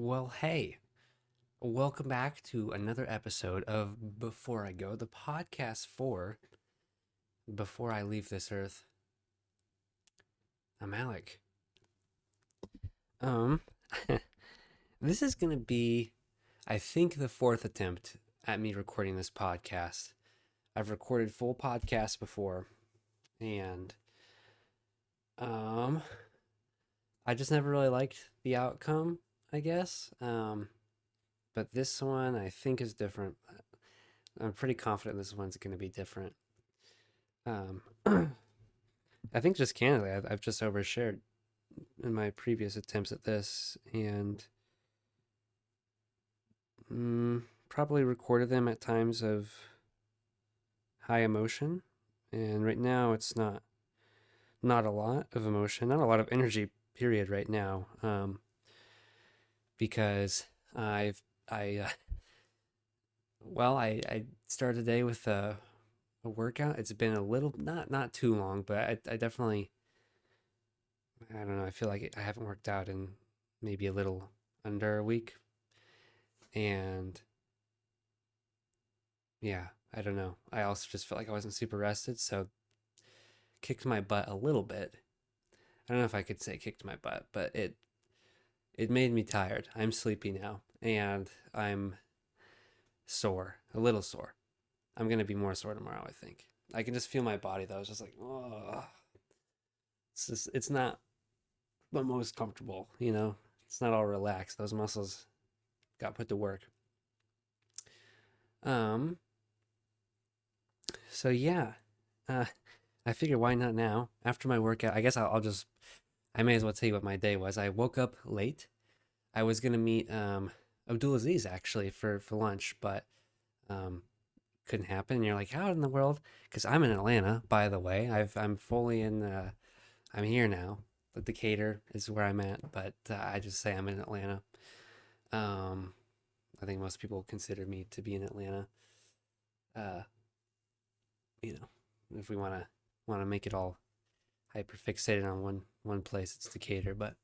Well, hey, welcome back to another episode of Before I Go, the podcast for Before I Leave This Earth. I'm Alec. Um, this is going to be, I think, the fourth attempt at me recording this podcast. I've recorded full podcasts before, and um, I just never really liked the outcome, I guess. But this one I think is different. I'm pretty confident this one's going to be different. Um, I think just candidly, I've just overshared in my previous attempts at this, and probably recorded them at times of high emotion. And right now, it's not a lot of emotion, not a lot of energy. Period. Right now, because I I started the day with a workout. It's been a little not too long, but I definitely I don't know. I feel like I haven't worked out in maybe a little under a week. And yeah, I don't know. I also just felt like I wasn't super rested, so kicked my butt a little bit. I don't know if I could say kicked my butt, but it made me tired. I'm sleepy now, and I'm sore, a little sore. I'm gonna be more sore tomorrow, I think. I can just feel my body though. It's just like, oh, it's not the most comfortable, you know. It's not all relaxed. Those muscles got put to work. Um, so yeah, uh, I figure why not now after my workout. I guess I'll just I may as well tell you what my day was. I woke up late. I was gonna meet Abdulaziz actually for lunch, but um, couldn't happen. And you're like, how in the world? Because I'm in Atlanta, by the way. I'm fully in. I'm here now. The Decatur is where I'm at, but I just say I'm in Atlanta. Um, I think most people consider me to be in Atlanta. Uh, you know, if we want to make it all hyper fixated on one place, it's Decatur. But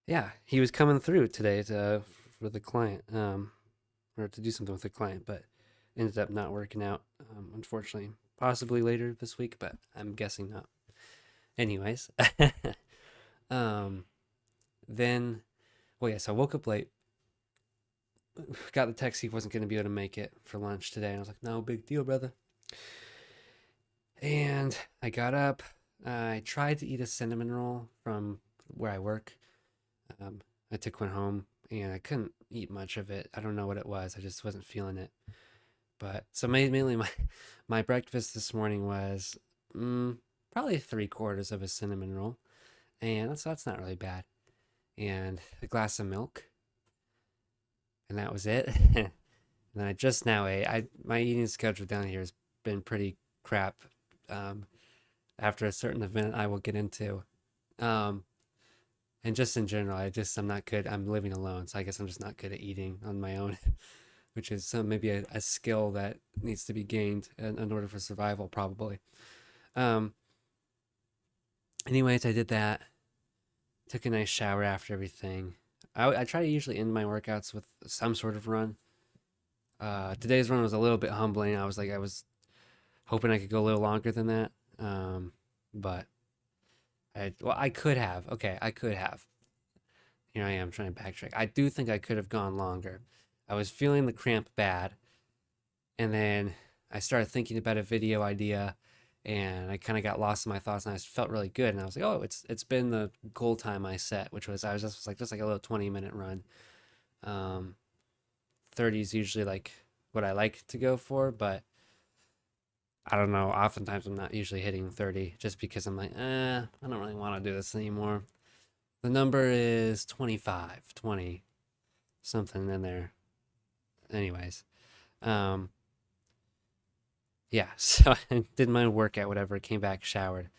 yeah, he was coming through today to for the client, or to do something with the client, but ended up not working out. Unfortunately, possibly later this week, but I'm guessing not. Anyways, um, then well, yeah, so I woke up late, got the text he wasn't going to be able to make it for lunch today, and I was like, no big deal, brother. And I got up. I tried to eat a cinnamon roll from where I work. Um, I took one home and I couldn't eat much of it. I don't know what it was. I just wasn't feeling it. But so mainly my breakfast this morning was probably three-quarters of a cinnamon roll, and that's not really bad. And a glass of milk, and that was it. And then I just now ate. I my eating schedule down here has been pretty crap. Um, After a certain event, I will get into. Um, and just in general, I'm not good. I'm living alone, so I guess I'm just not good at eating on my own, which is maybe a skill that needs to be gained in order for survival, probably. Um, Anyways, I did that. Took a nice shower after everything. I try to usually end my workouts with some sort of run. Today's run was a little bit humbling. I was hoping I could go a little longer than that. But I could have. Okay, I could have. Here I am trying to backtrack. I do think I could have gone longer. I was feeling the cramp bad, and then I started thinking about a video idea, and I kind of got lost in my thoughts, and I felt really good. And I was like, oh, it's been the goal time I set, which was I was just like a little 20-minute run. Um, 30 is usually like what I like to go for, but I don't know. Oftentimes I'm not usually hitting 30 just because I'm like, I don't really want to do this anymore. The number is 25, 20, something in there. Anyways, um, yeah, so I did my workout, whatever, came back, showered.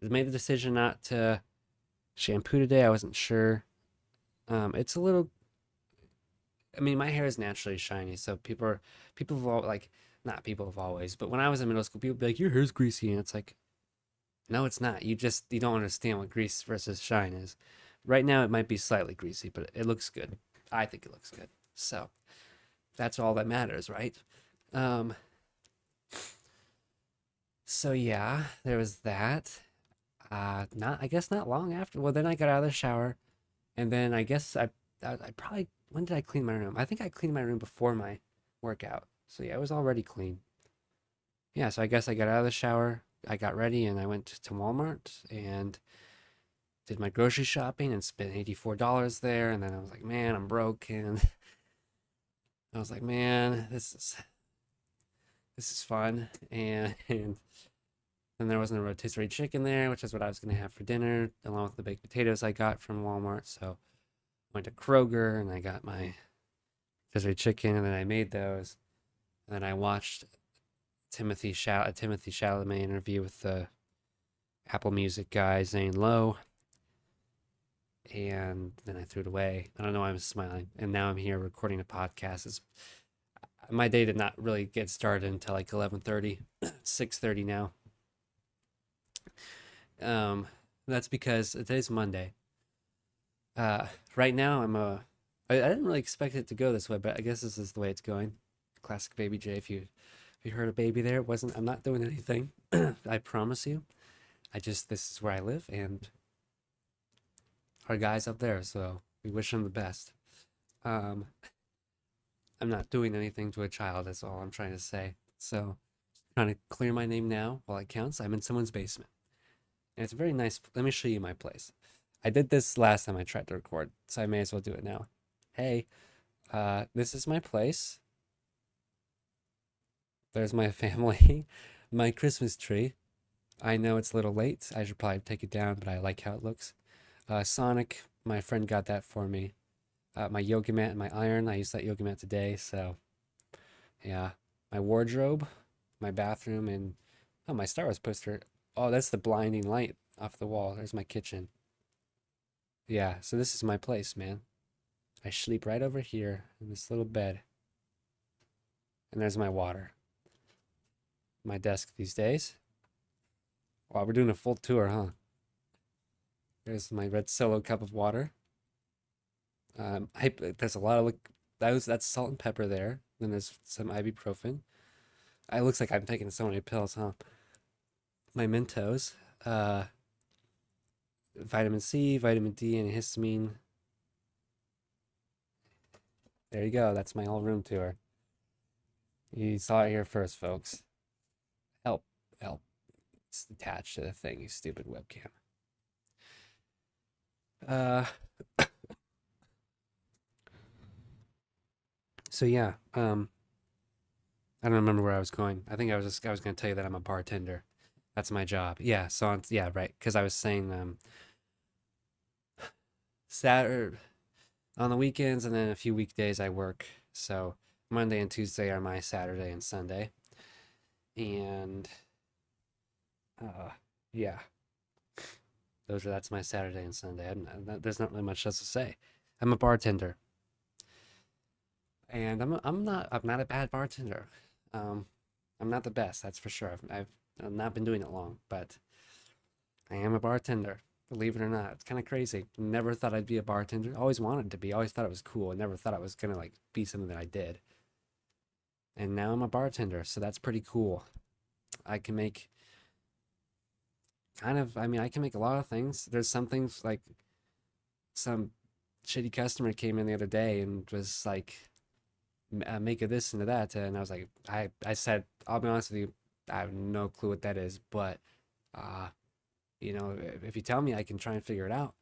I made the decision not to shampoo today. I wasn't sure. It's a little, I mean, my hair is naturally shiny, so people have all, like, not people have always, but when I was in middle school, people would be like, your hair's greasy. And it's like, no, it's not. You don't understand what grease versus shine is. Right now, it might be slightly greasy, but it looks good. I think it looks good. So that's all that matters, right? Um, so yeah, there was that. Not I guess not long after. Well, then I got out of the shower, and then I guess I probably when did I clean my room? I think I cleaned my room before my workout. So yeah, it was already clean. Yeah, so I guess I got out of the shower, I got ready, and I went to Walmart and did my grocery shopping and spent $84 there. And then I was like, man, I'm broke. And I was like, man, this is fun. And then there wasn't a rotisserie chicken there, which is what I was gonna have for dinner, along with the baked potatoes I got from Walmart. So I went to Kroger and I got my rotisserie chicken, and then I made those. And then I watched a Timothy Chalamet interview with the Apple Music guy Zane Lowe, and then I threw it away. I don't know why I'm smiling. And now I'm here recording a podcast. My day did not really get started until like 11:30, 6:30 now. Um, that's because today's Monday. Right now I didn't really expect it to go this way, but I guess this is the way it's going. Classic Baby J. If you heard a baby there, it wasn't. I'm not doing anything. I promise you. This is where I live, and our guy's up there, so we wish him the best. Um, I'm not doing anything to a child. That's all I'm trying to say. So, trying to clear my name now while it counts. I'm in someone's basement, and it's a very nice. Let me show you my place. I did this last time I tried to record, so I may as well do it now. Hey, this is my place. There's my family, my Christmas tree. I know it's a little late. I should probably take it down, but I like how it looks. Sonic, my friend got that for me. My yoga mat and my iron. I used that yoga mat today, so yeah. My wardrobe, my bathroom, and oh, my Star Wars poster. Oh, that's the blinding light off the wall. There's my kitchen. Yeah, so this is my place, man. I sleep right over here in this little bed. And there's my water. My desk these days. Wow, we're doing a full tour, huh? There's my red Solo cup of water. There's a lot of that's salt and pepper there. Then there's some ibuprofen. It looks like I'm taking so many pills, huh? My Mentos, uh, vitamin C, vitamin D, and histamine. There you go. That's my whole room tour. You saw it here first, folks. Help, help. It's attached to the thing, you stupid webcam. Uh, so yeah, I don't remember where I was going. I think I was going to tell you that I'm a bartender. That's my job. Yeah, yeah, right. Because I was saying Saturday on the weekends, and then a few weekdays I work. So Monday and Tuesday are my Saturday and Sunday. And uh yeah, that's my Saturday and Sunday. There's not really much else to say. I'm a bartender, and I'm not a bad bartender. Um, I'm not the best, that's for sure. I've not been doing it long, but I am a bartender. Believe it or not, it's kind of crazy. Never thought I'd be a bartender. Always wanted to be. Always thought it was cool. I never thought it was gonna like be something that I did. And now I'm a bartender, so that's pretty cool. I can make I mean, I can make a lot of things. There's some things like some shitty customer came in the other day and was like, make a this and a that. And I was like, I said, I'll be honest with you, I have no clue what that is, but, uh, if you tell me, I can try and figure it out.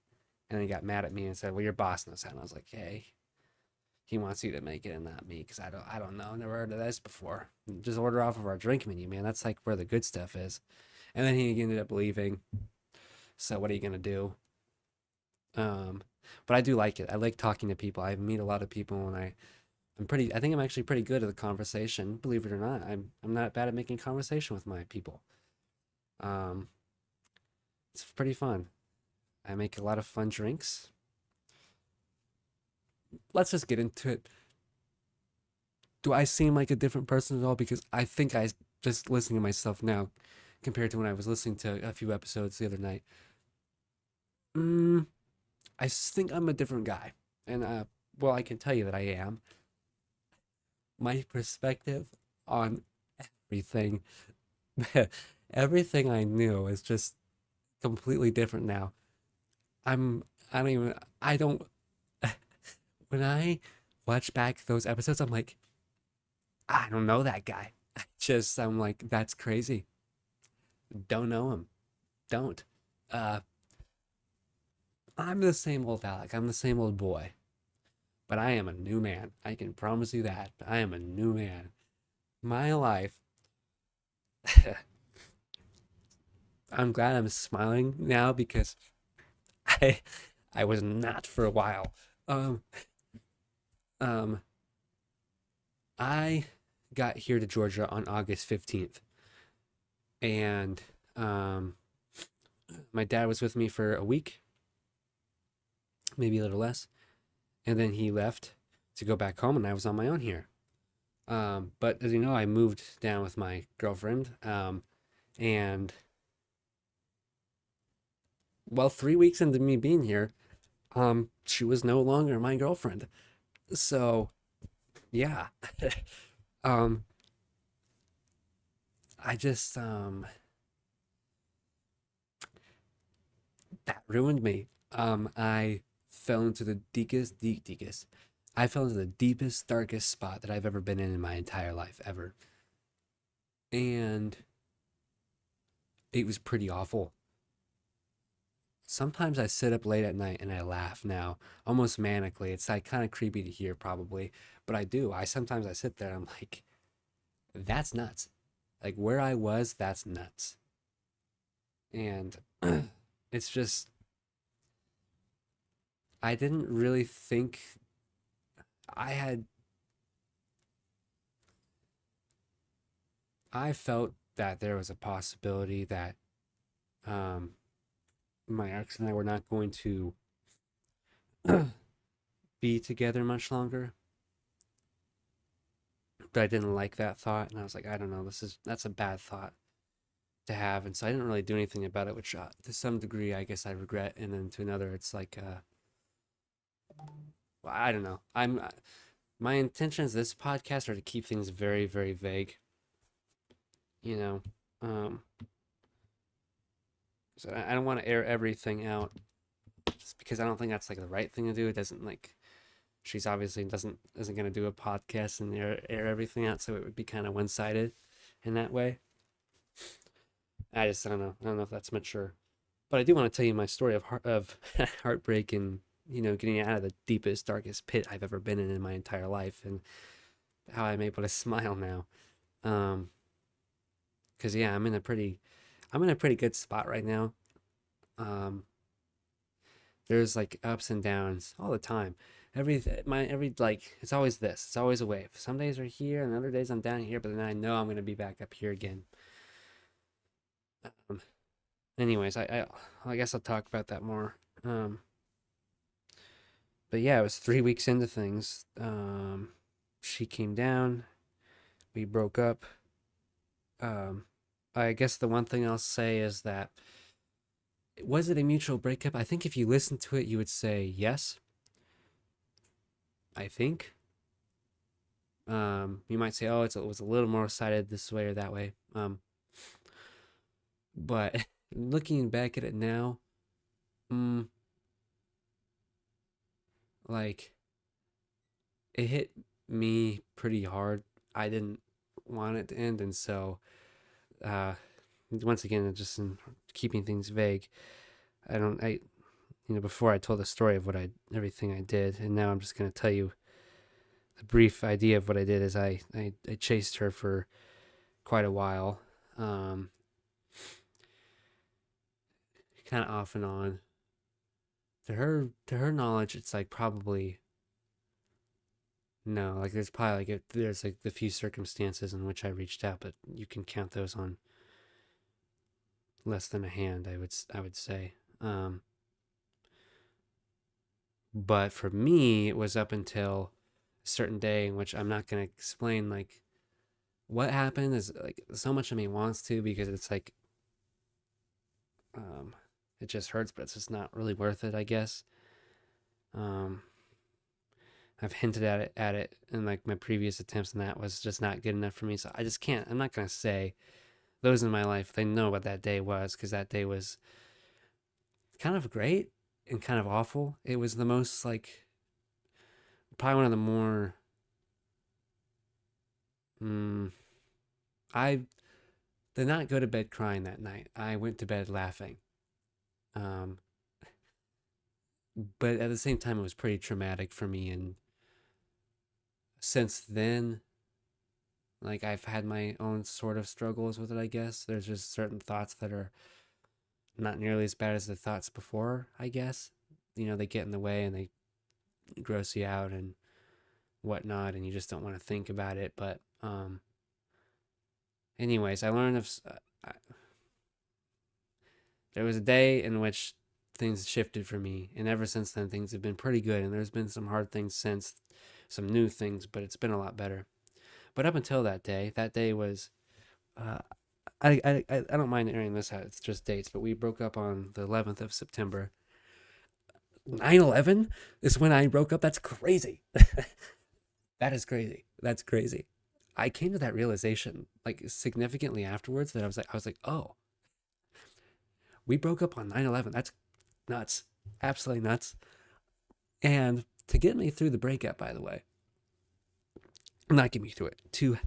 And then he got mad at me and said, well, your boss knows that. And I was like, hey, he wants you to make it and not me because I don't know. Never heard of this before. Just order off of our drink menu, man. That's like where the good stuff is. And then he ended up leaving. So what are you gonna do? Um, but I do like it. I like talking to people. I meet a lot of people, and I think I'm actually pretty good at the conversation. Believe it or not, I'm not bad at making conversation with my people. Um, it's pretty fun. I make a lot of fun drinks. Let's just get into it. Do I seem like a different person at all? Because I think I just listening to myself now compared to when I was listening to a few episodes the other night. Mm, I think I'm a different guy. And well, I can tell you that I am. My perspective on everything, everything I knew is just completely different now. I'm, I don't even, I don't, when I watch back those episodes, I'm like, I don't know that guy. I'm like, that's crazy. Don't know him. Don't. Uh, I'm the same old Alec. I'm the same old boy. But I am a new man. I can promise you that. I am a new man. My life, I'm glad I'm smiling now because I I was not for a while. Um um I got here to Georgia on August 15th, and um my dad was with me for a week, maybe a little less, and then he left to go back home and I was on my own here. But as you know, I moved down with my girlfriend, and well, 3 weeks into me being here, she was no longer my girlfriend. So yeah, um, I just that ruined me. I fell into the deepest. I fell into the deepest, darkest spot that I've ever been in my entire life, ever, and it was pretty awful. Sometimes I sit up late at night and I laugh now, almost manically. It's like kind of creepy to hear, probably, but I do. I sometimes I sit there and I'm like, that's nuts. Like where I was, that's nuts. And it's just, I didn't really think I had, I felt that there was a possibility that um, my ex and I were not going to be together much longer. But I didn't like that thought. And I was like, I don't know, that's a bad thought to have. And so I didn't really do anything about it, which to some degree, I guess I regret. And then to another, it's like, well, I don't know. My intentions this podcast are to keep things very, very vague, you know. Um, so I don't want to air everything out just because I don't think that's like the right thing to do. It doesn't like she's obviously doesn't isn't gonna do a podcast and air everything out, so it would be kind of one sided in that way. I don't know. I don't know if that's mature, but I do want to tell you my story of heartbreak and getting out of the deepest, darkest pit I've ever been in my entire life, and how I'm able to smile now. Um, because yeah, I'm in a pretty good spot right now. Um, there's like ups and downs all the time. Every like it's always this. It's always a wave. Some days are here, and other days I'm down here, but then I know I'm gonna be back up here again. Um, anyways, I guess I'll talk about that more. But yeah, it was 3 weeks into things. She came down. We broke up. Um, I guess the one thing I'll say is that was it a mutual breakup? I think if you listen to it, you would say yes. I think. You might say, oh, it was a little more sided this way or that way. But looking back at it now, mm, like it hit me pretty hard. I didn't want it to end, and so uh, once again, just in keeping things vague, I don't, I, before I told the story of everything I did, and now I'm just gonna tell you the brief idea of what I did. Is I chased her for quite a while, um, kind of off and on. To her knowledge, it's like probably no, like there's probably there's like the few circumstances in which I reached out, but you can count those on less than a hand. I would say. But for me, it was up until a certain day in which I'm not gonna explain like what happened. Is like so much of me wants to because it's like um, it just hurts, but it's just not really worth it, I guess. Um, I've hinted at it in like my previous attempts, and that was just not good enough for me. So I just can't. I'm not gonna say those in my life. They know what that day was because that day was kind of great and kind of awful. It was the most like probably one of the more. Mm, I did not go to bed crying that night. I went to bed laughing. Um, but at the same time, it was pretty traumatic for me. And since then, like I've had my own sort of struggles with it, I guess. There's just certain thoughts that are not nearly as bad as the thoughts before, I guess. They get in the way and they gross you out and whatnot, and you just don't want to think about it. But, anyways, I learned there was a day in which things shifted for me, and ever since then, things have been pretty good. And there's been some hard things since, some new things, but it's been a lot better. But up until that day was, uh, I don't mind airing this out. It's just dates, but we broke up on the 11th of September. 9/11 is when I broke up. That's crazy. That is crazy. That's crazy. I came to that realization like significantly afterwards that I was like, oh, we broke up on 9/11. That's nuts. Absolutely nuts. And to get me through the breakup, by the way, not get me through it, to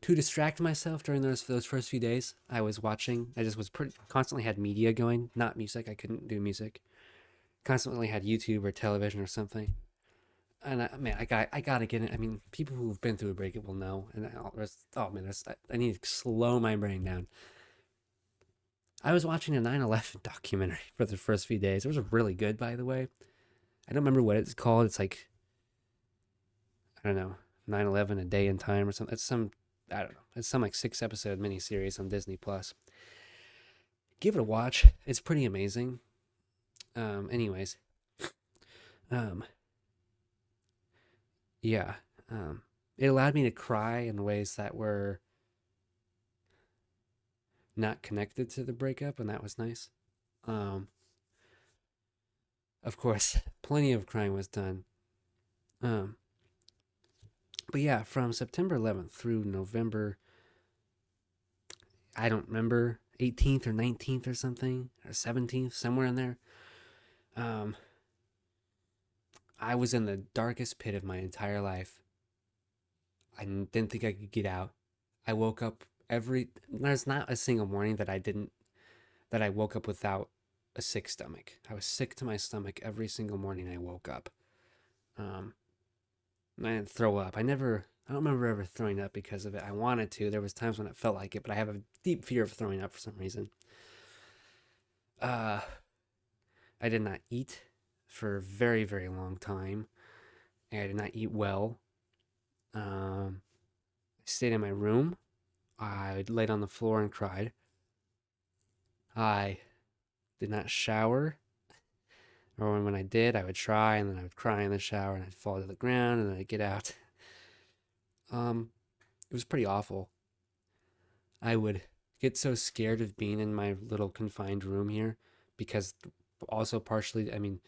distract myself during those first few days, I was watching. I just was constantly had media going, not music. I couldn't do music. Constantly had YouTube or television or something. And man, I gotta get it. I mean, people who've been through a breakup will know. And oh man, I need to slow my brain down. I was watching a 9/11 documentary for the first few days. It was really good, by the way. I don't remember what it's called. It's like, I don't know, 9/11 a day in time or something. It's some, I don't know. It's some like 6 episode miniseries on Disney Plus. Give it a watch. It's pretty amazing. Anyways, um, yeah. It allowed me to cry in ways that were not connected to the breakup, and that was nice. Um, of course, plenty of crying was done. Um, but yeah, from September 11th through November, I don't remember, 18th or 19th or something, or 17th, somewhere in there. Um, I was in the darkest pit of my entire life. I didn't think I could get out. I woke up there's not a single morning that I woke up without a sick stomach. I was sick to my stomach every single morning I woke up. Um, I didn't throw up. I don't remember ever throwing up because of it. I wanted to. There was times when it felt like it, but I have a deep fear of throwing up for some reason. Uh, I did not eat for a very, very long time. I did not eat well. I stayed in my room. I laid on the floor and cried. I did not shower, or when I did, I would try and then I would cry in the shower and I'd fall to the ground and then I'd get out. Um, it was pretty awful. I would get so scared of being in my little confined room here because also partially, I mean,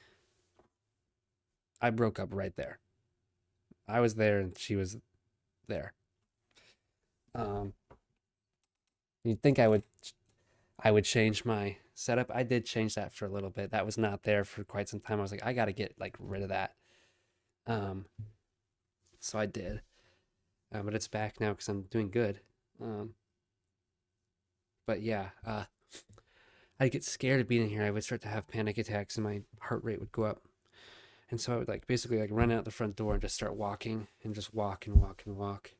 I broke up right there. I was there and she was there. Um, you'd think I would change my setup. I did change that for a little bit. That was not there for quite some time. I was like, I got to get like rid of that. Um, so I did. But it's back now because I'm doing good. Um, but yeah, I'd get scared of being in here. I would start to have panic attacks and my heart rate would go up. And so I would like basically like run out the front door and just start walking and just walk and walk and walk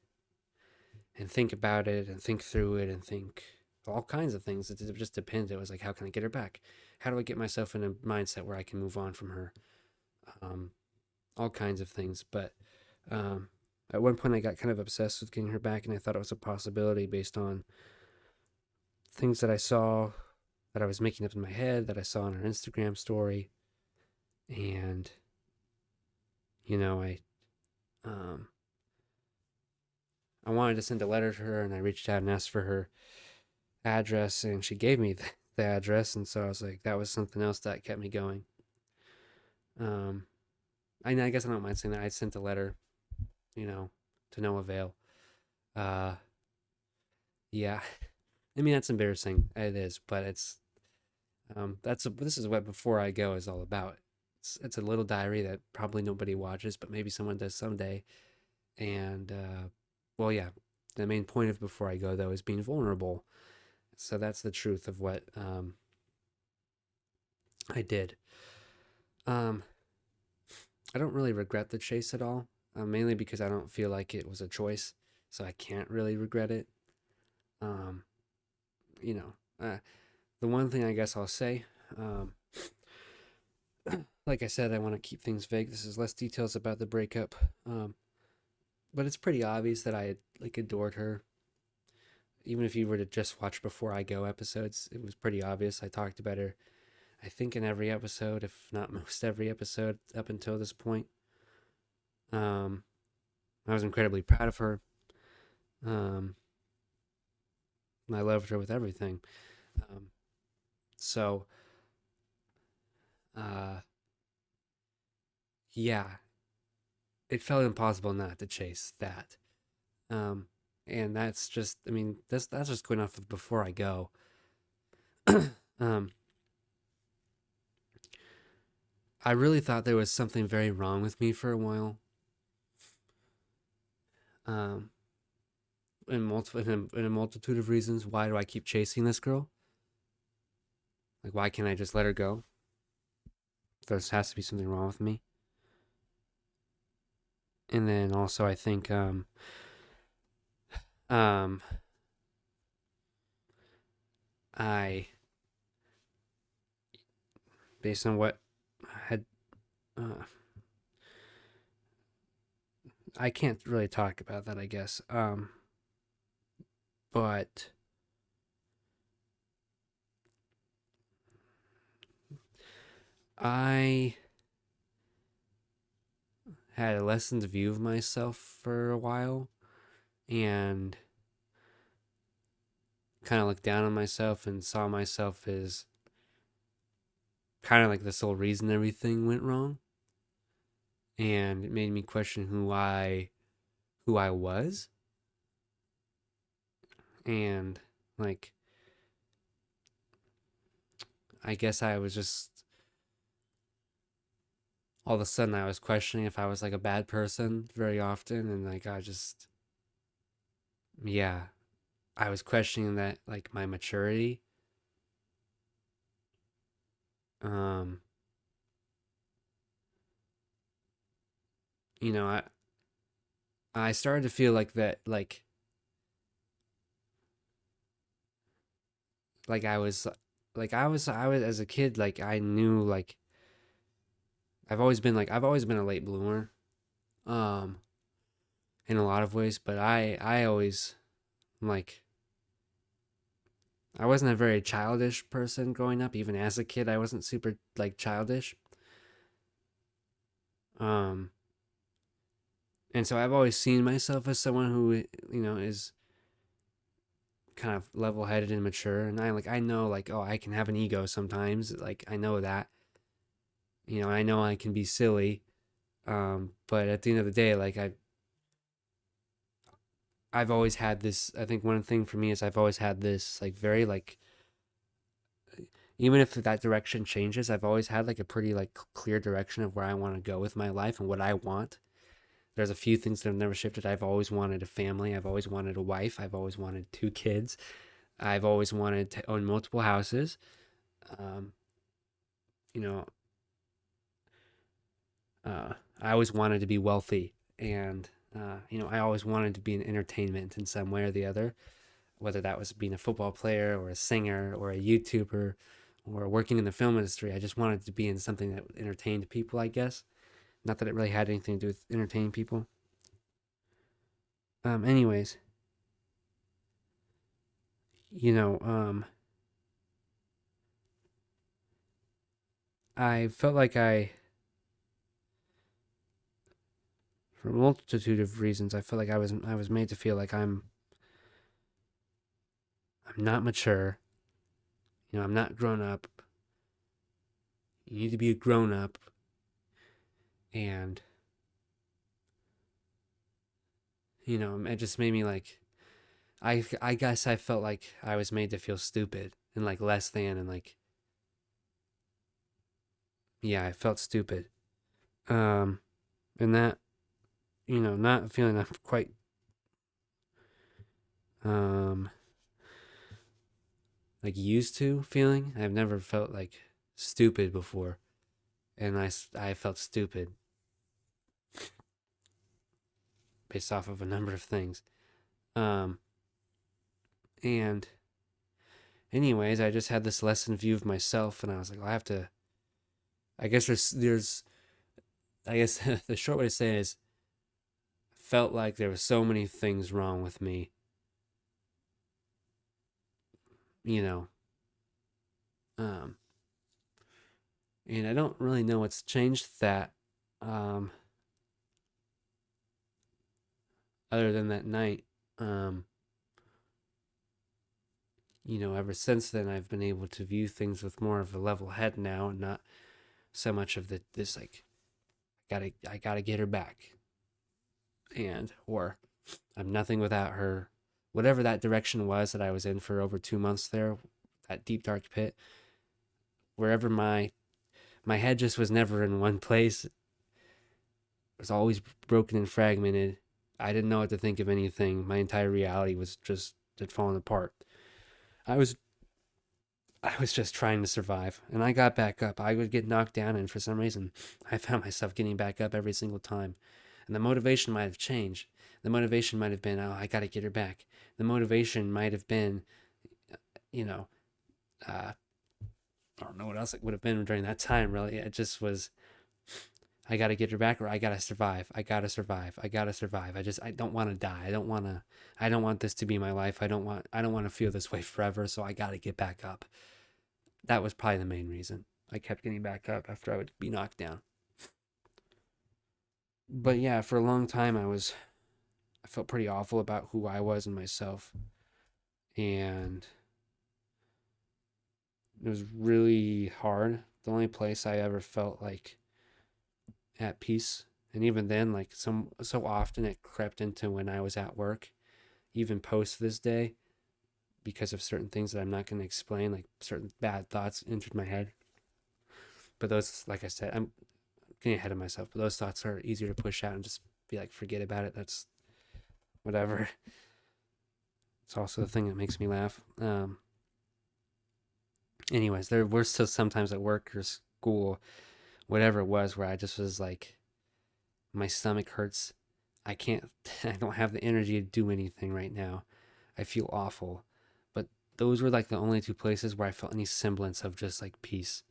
and think about it and think through it and think all kinds of things. It just depended. It was like, how can I get her back? How do I get myself in a mindset where I can move on from her? Um, all kinds of things. But um, at one point, I got kind of obsessed with getting her back, and I thought it was a possibility based on things that I saw that I was making up in my head, that I saw on her Instagram story. And, um, I wanted to send a letter to her, and I reached out and asked for her address, and she gave me the address. And so I was like, that was something else that kept me going. Um, I guess I don't mind saying that. I sent a letter, you know, to no avail. Uh, yeah. I mean, that's embarrassing. It is, but this is what Before I Go is all about. It's a little diary that probably nobody watches, but maybe someone does someday. And well, yeah, the main point of Before I Go though is being vulnerable. So that's the truth of what I did. Um, I don't really regret the chase at all, mainly because I don't feel like it was a choice, so I can't really regret it. Um, you know, the one thing I guess I'll say, um, like I said, I want to keep things vague. This is less details about the breakup, um, but it's pretty obvious that I had like adored her. Even if you were to just watch Before I Go episodes, it was pretty obvious. I talked about her, I think, in every episode, if not most every episode up until this point. Um, I was incredibly proud of her. Um, I loved her with everything. Um, so, uh, yeah, it felt impossible not to chase that. Um, and that's just, I mean, that's just going off of Before I Go. um, I really thought there was something very wrong with me for a while. Um, in a multitude of reasons. Why do I keep chasing this girl? Like, why can't I just let her go? There has to be something wrong with me. And then also, I think, um, I, based on what had, uh, I can't really talk about that, I guess. But I had a lessened view of myself for a while and kind of looked down on myself and saw myself as kind of like the sole reason everything went wrong. And it made me question who I was. And like, I guess I was just all of a sudden I was questioning if I was like a bad person very often. And like, yeah, I was questioning that, like, my maturity. Um, you know, I started to feel like that, like I was as a kid, like I knew, like I've always been a late bloomer, um, in a lot of ways, but I always like I wasn't a very childish person growing up. Even as a kid, I wasn't super like childish. Um, and so I've always seen myself as someone who is kind of level-headed and mature. And I know, like, oh, I can have an ego sometimes. Like, I know that. I know I can be silly. But at the end of the day, like, I've always had this. I think one thing for me is I've always had this, like, very, like, even if that direction changes, I've always had like a pretty like clear direction of where I want to go with my life and what I want. There's a few things that have never shifted. I've always wanted a family. I've always wanted a wife. I've always wanted two kids. I've always wanted to own multiple houses. Um, you know, I always wanted to be wealthy, and I always wanted to be in entertainment in some way or the other, whether that was being a football player or a singer or a YouTuber or working in the film industry. I just wanted to be in something that entertained people, I guess. Not that it really had anything to do with entertaining people. Anyways, you know, I felt like for a multitude of reasons, I felt like I was made to feel like I'm not mature. I'm not grown up. You need to be a grown up. And, it just made me like, I guess I felt like I was made to feel stupid and like less than, and like, yeah, I felt stupid. Um, and that, not feeling I'm quite, um, like used to feeling. I've never felt like stupid before. And I felt stupid based off of a number of things. Um, and anyways, I just had this lessened view of myself, and I was like, well, I have to. I guess I guess the short way to say it is, felt like there were so many things wrong with me. You know, um, and I don't really know what's changed that, um, other than that night. Um, ever since then, I've been able to view things with more of a level head now, and not so much of this like, I gotta get her back, and or I'm nothing without her. Whatever that direction was that I was in for over 2 months there, that deep dark pit, wherever my head just was never in one place. It was always broken and fragmented. I didn't know what to think of anything. My entire reality was just had fallen apart. I was I was just trying to survive, and I got back up. I would get knocked down, and for some reason, I found myself getting back up every single time. And the motivation might have changed. The motivation might have been, oh, I got to get her back. The motivation might have been, you know, I don't know what else it would have been during that time, really. It just was, I got to get her back, or I got to survive. I got to survive. I got to survive. I don't want to die. I don't want this to be my life. I don't want to feel this way forever. So I got to get back up. That was probably the main reason I kept getting back up after I would be knocked down. But yeah, for a long time, I felt pretty awful about who I was and myself. And it was really hard. The only place I ever felt like at peace, and even then, like so often it crept into when I was at work, even post this day, because of certain things that I'm not going to explain, like certain bad thoughts entered my head. But those, like I said, I'm getting ahead of myself, but those thoughts are easier to push out and just be like, forget about it. That's whatever. It's also the thing that makes me laugh. Anyways, there were still sometimes at work or school, whatever it was, where I just was like, my stomach hurts. I can't, I don't have the energy to do anything right now. I feel awful. But those were like the only two places where I felt any semblance of just like peace.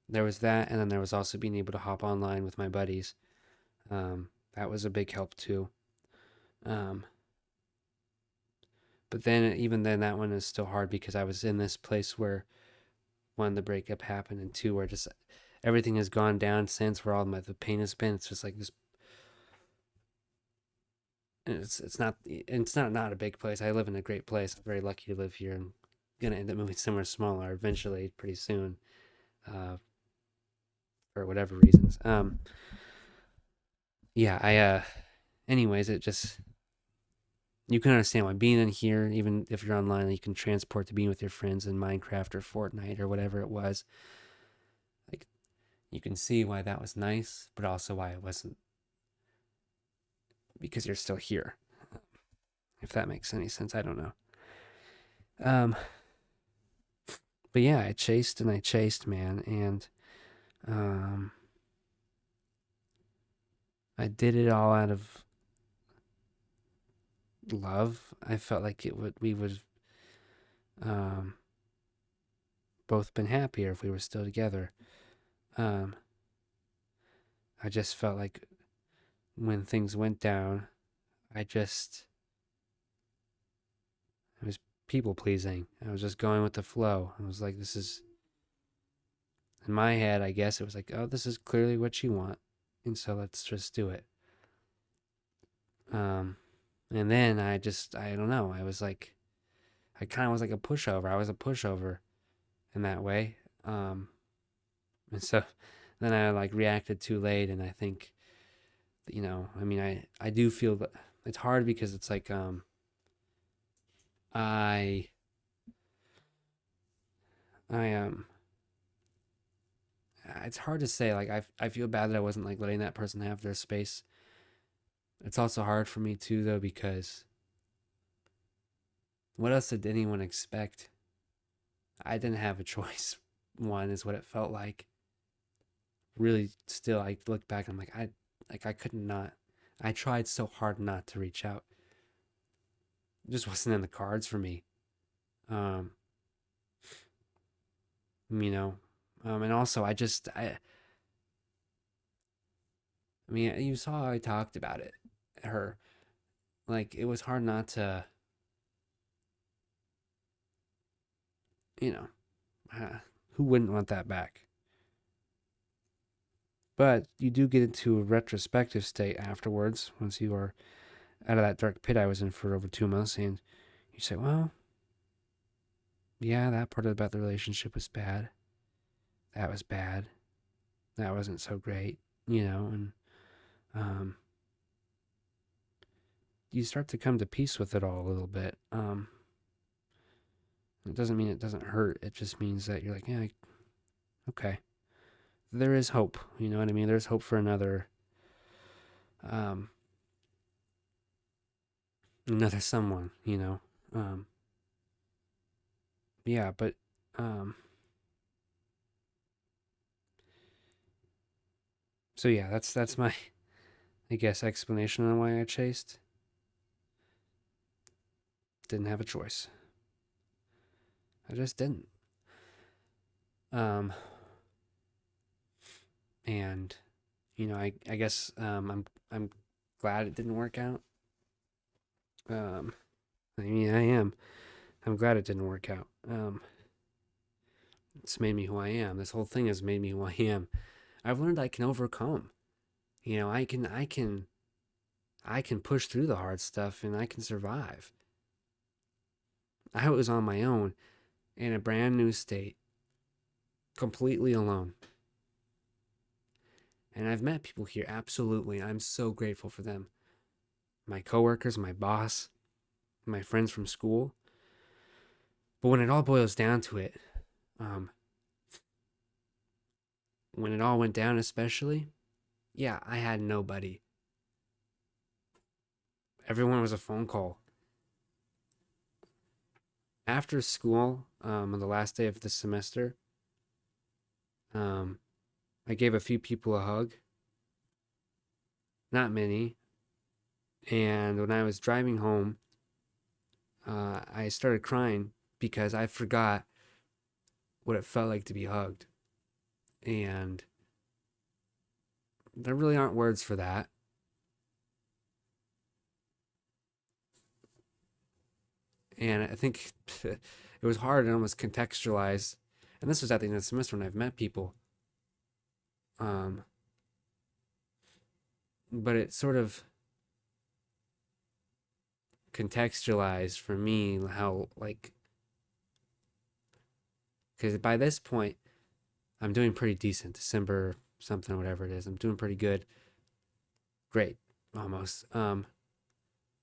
There was that, and then there was also being able to hop online with my buddies. That was a big help too. Um, but then, even then, that one is still hard because I was in this place where, one, the breakup happened, and two, where just everything has gone down since, where all the pain has been. It's just like this. It's not a big place. I live in a great place. I'm very lucky to live here. I'm gonna end up moving somewhere smaller eventually, pretty soon, uh, for whatever reasons. Yeah, anyways, it just, you can understand why being in here, even if you're online, you can transport to being with your friends in Minecraft or Fortnite or whatever it was. Like, you can see why that was nice, but also why it wasn't, because you're still here. If that makes any sense, I don't know. Um, but yeah, I chased and I chased, man, and um, I did it all out of love. I felt like we would um both been happier if we were still together. Um, I just felt like when things went down, I just I was people pleasing. I was just going with the flow. I was like, this is, in my head, I guess it was like, oh, this is clearly what you want, and so let's just do it. Um, and then I don't know. I was like, I kind of was like a pushover. I was a pushover in that way. And so then I like reacted too late, and I think, I mean, I do feel that it's hard because it's like I I it's hard to say, like I feel bad that I wasn't like letting that person have their space. It's also hard for me too though, because what else did anyone expect? I didn't have a choice. One is what it felt like. Really, still, I look back, I'm like, I couldn't not. I tried so hard not to reach out. It just wasn't in the cards for me. Um, you know, and also I mean, you saw how I talked about it. Her, like, it was hard not to, you know, who wouldn't want that back? But you do get into a retrospective state afterwards once you are out of that dark pit I was in for over 2 months, and you say, well, yeah, that part about the relationship was bad. That was bad. That wasn't so great, and um, you start to come to peace with it all a little bit. It doesn't mean it doesn't hurt. It just means that you're like, yeah, okay. There is hope. You know what I mean? There's hope for um, another someone. Um, yeah, but um, so yeah, that's my, I guess, explanation on why I chased. Didn't have a choice. I just didn't. Um, and I guess I'm glad it didn't work out. Um, I mean, I am. I'm glad it didn't work out. It's made me who I am. This whole thing has made me who I am. I've learned I can overcome. I can push through the hard stuff and I can survive. I was on my own in a brand new state, completely alone. And I've met people here, absolutely. I'm so grateful for them. My coworkers, my boss, my friends from school. But when it all boils down to it, um, when it all went down, especially, yeah, I had nobody. Everyone was a phone call. After school, on the last day of the semester, um, I gave a few people a hug, not many. And when I was driving home, I started crying because I forgot what it felt like to be hugged. And there really aren't words for that. And I think it was hard and almost contextualized. And this was at the end of the semester when I've met people. Um, but it sort of contextualized for me how, like, because by this point, I'm doing pretty decent. December something, whatever it is, I'm doing pretty good. Great, almost.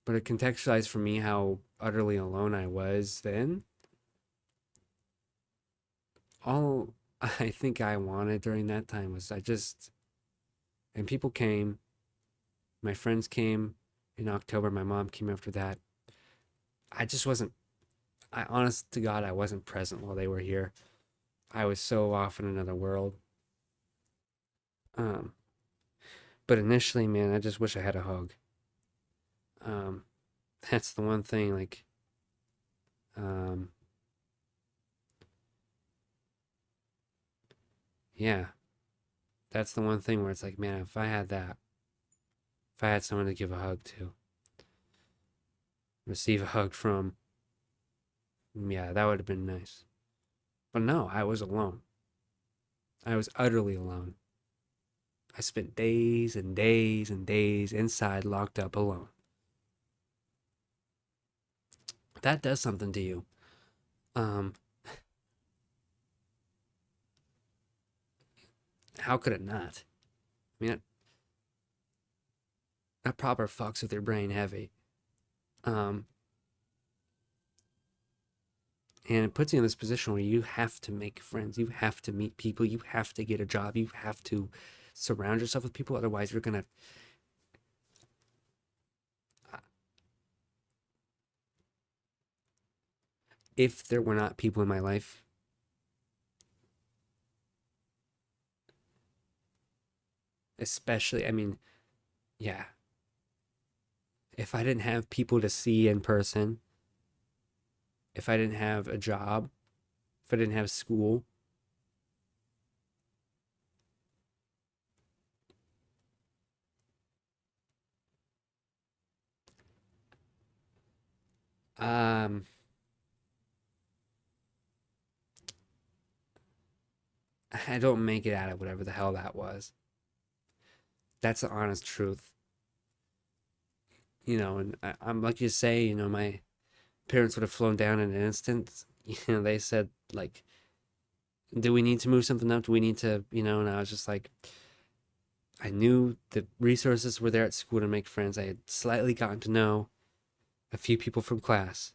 But it contextualized for me how utterly alone I was then. All I think I wanted during that time was and people came, my friends came in October, my mom came after that. I just wasn't, I honest to God, I wasn't present while they were here. I was so off in another world. Um, but initially, man, I just wish I had a hug. Um, that's the one thing, like, um, yeah, that's the one thing where it's like, man, if I had someone to give a hug to, receive a hug from, yeah, that would have been nice. But no, I was alone. I was utterly alone. I spent days and days and days inside, locked up alone. That does something to you. Um, how could it not? I mean, that proper fucks with your brain heavy. Um, and it puts you in this position where you have to make friends, you have to meet people, you have to get a job, you have to surround yourself with people. Otherwise, you're gonna. If there were not people in my life, especially, I mean, yeah, if I didn't have people to see in person, if I didn't have a job, if I didn't have school, um, I don't make it out of whatever the hell that was. That's the honest truth, And I'm lucky to say, my parents would have flown down in an instant. They said like, "Do we need to move something up? Do we need to?" And I was just like, I knew the resources were there at school to make friends. I had slightly gotten to know a few people from class.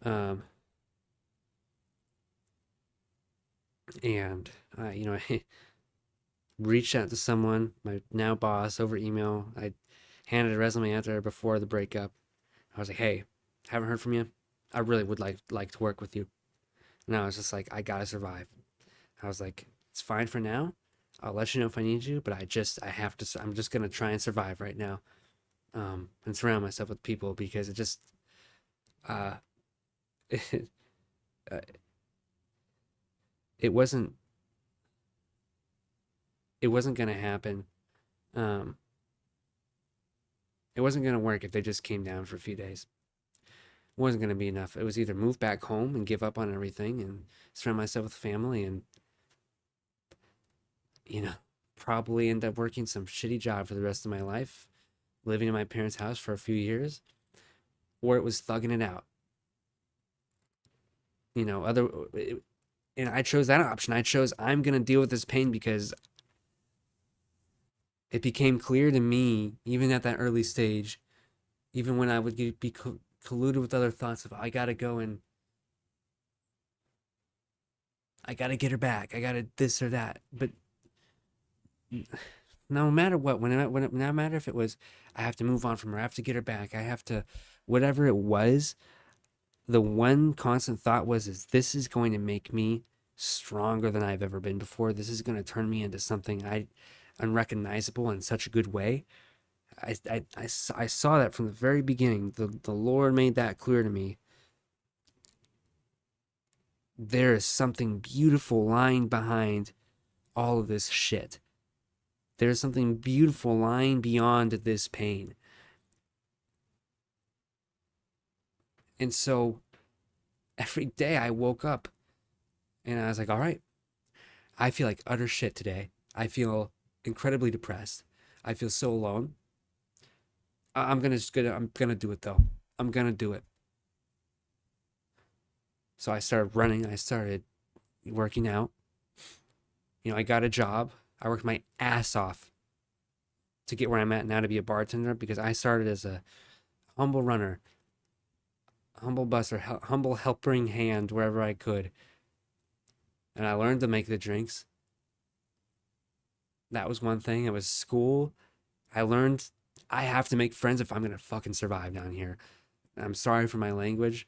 Um, and I reached out to someone, my now boss, over email. I handed a resume out there before the breakup. I was like, "Hey, haven't heard from you. I really would like to work with you." And I was just like, "I gotta survive." I was like, "It's fine for now. I'll let you know if I need you, but I have to. I'm just gonna try and survive right now, and surround myself with people because it just, uh, it, uh, it wasn't it wasn't gonna happen. Um, it wasn't gonna work if they just came down for a few days. It wasn't gonna be enough. It was either move back home and give up on everything and surround myself with family and you know probably end up working some shitty job for the rest of my life, living in my parents' house for a few years, or it was thugging it out. Other and I chose that option. I chose I'm gonna deal with this pain because it became clear to me, even at that early stage, even when I would be colluded with other thoughts of I gotta go and I gotta get her back, I gotta this or that. But no matter what, no matter if it was I have to move on from her, I have to get her back, I have to, whatever it was, the one constant thought was, is this is going to make me stronger than I've ever been before. This is going to turn me into something unrecognizable in such a good way. I saw that from the very beginning. The Lord made that clear to me. There is something beautiful lying behind all of this shit. There's something beautiful lying beyond this pain. And so every day I woke up and I was like, all right, I feel like utter shit today. I feel incredibly depressed. I feel so alone. I'm gonna do it though. I'm gonna do it. So I started running. I started working out. I got a job. I worked my ass off to get where I'm at now to be a bartender because I started as a humble runner, humble busser, humble helping hand wherever I could. And I learned to make the drinks. That was one thing. It was school. I learned I have to make friends if I'm gonna fucking survive down here. I'm sorry for my language.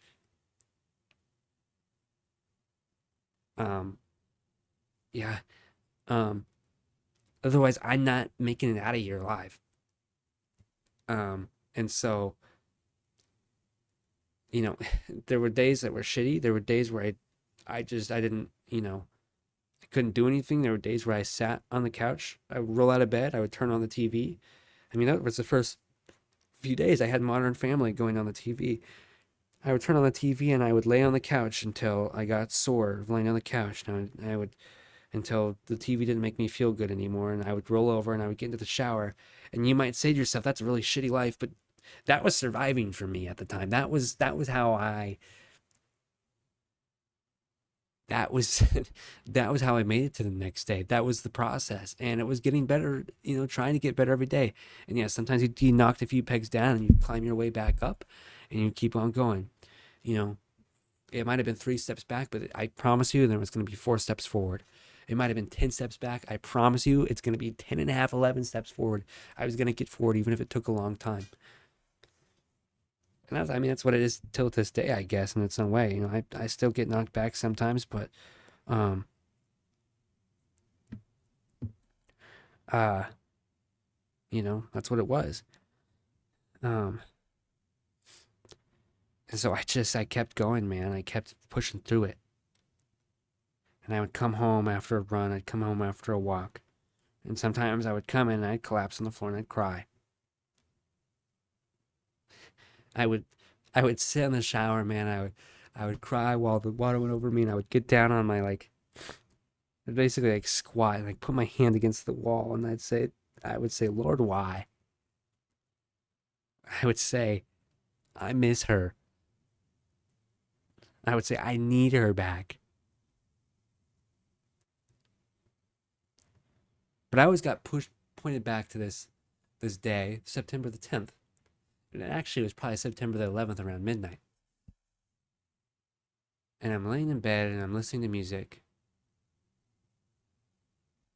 Um, yeah. Um, Otherwise, I'm not making it out of here alive. And so, you know, there were days that were shitty. There were days where I didn't, I couldn't do anything. There were days where I sat on the couch. I would roll out of bed. I would turn on the TV. I mean, that was the first few days I had Modern Family going on the TV. I would turn on the TV and I would lay on the couch until I got sore laying on the couch. And I would until the TV didn't make me feel good anymore. And I would roll over and I would get into the shower. And you might say to yourself, that's a really shitty life, but that was surviving for me at the time. That was how I that was that was how I made it to the next day. That was the process, and it was getting better. Trying to get better every day. And yeah, sometimes you knocked a few pegs down, and you climb your way back up, and you keep on going. You know, it might have been 3 steps back, but I promise you, there was going to be 4 steps forward. It might have been 10 steps back. I promise you, it's going to be 10 and a half, 11 steps forward. I was going to get forward, even if it took a long time. And that's what it is till this day, I guess, in its own way. I still get knocked back sometimes, but um, uh, that's what it was. Um, and so I kept going, man. I kept pushing through it. And I would come home after a run. I'd come home after a walk. And sometimes I would come in and I'd collapse on the floor and I'd cry. I would, I would sit in the shower, man. I would cry while the water went over me, and I would get down on my I'd basically squat and put my hand against the wall, and I would say, Lord, why? I would say, I miss her. I would say, I need her back. But I always got pointed back to this day, September the 10th. And actually, it was probably September the 11th around midnight. And I'm laying in bed and I'm listening to music.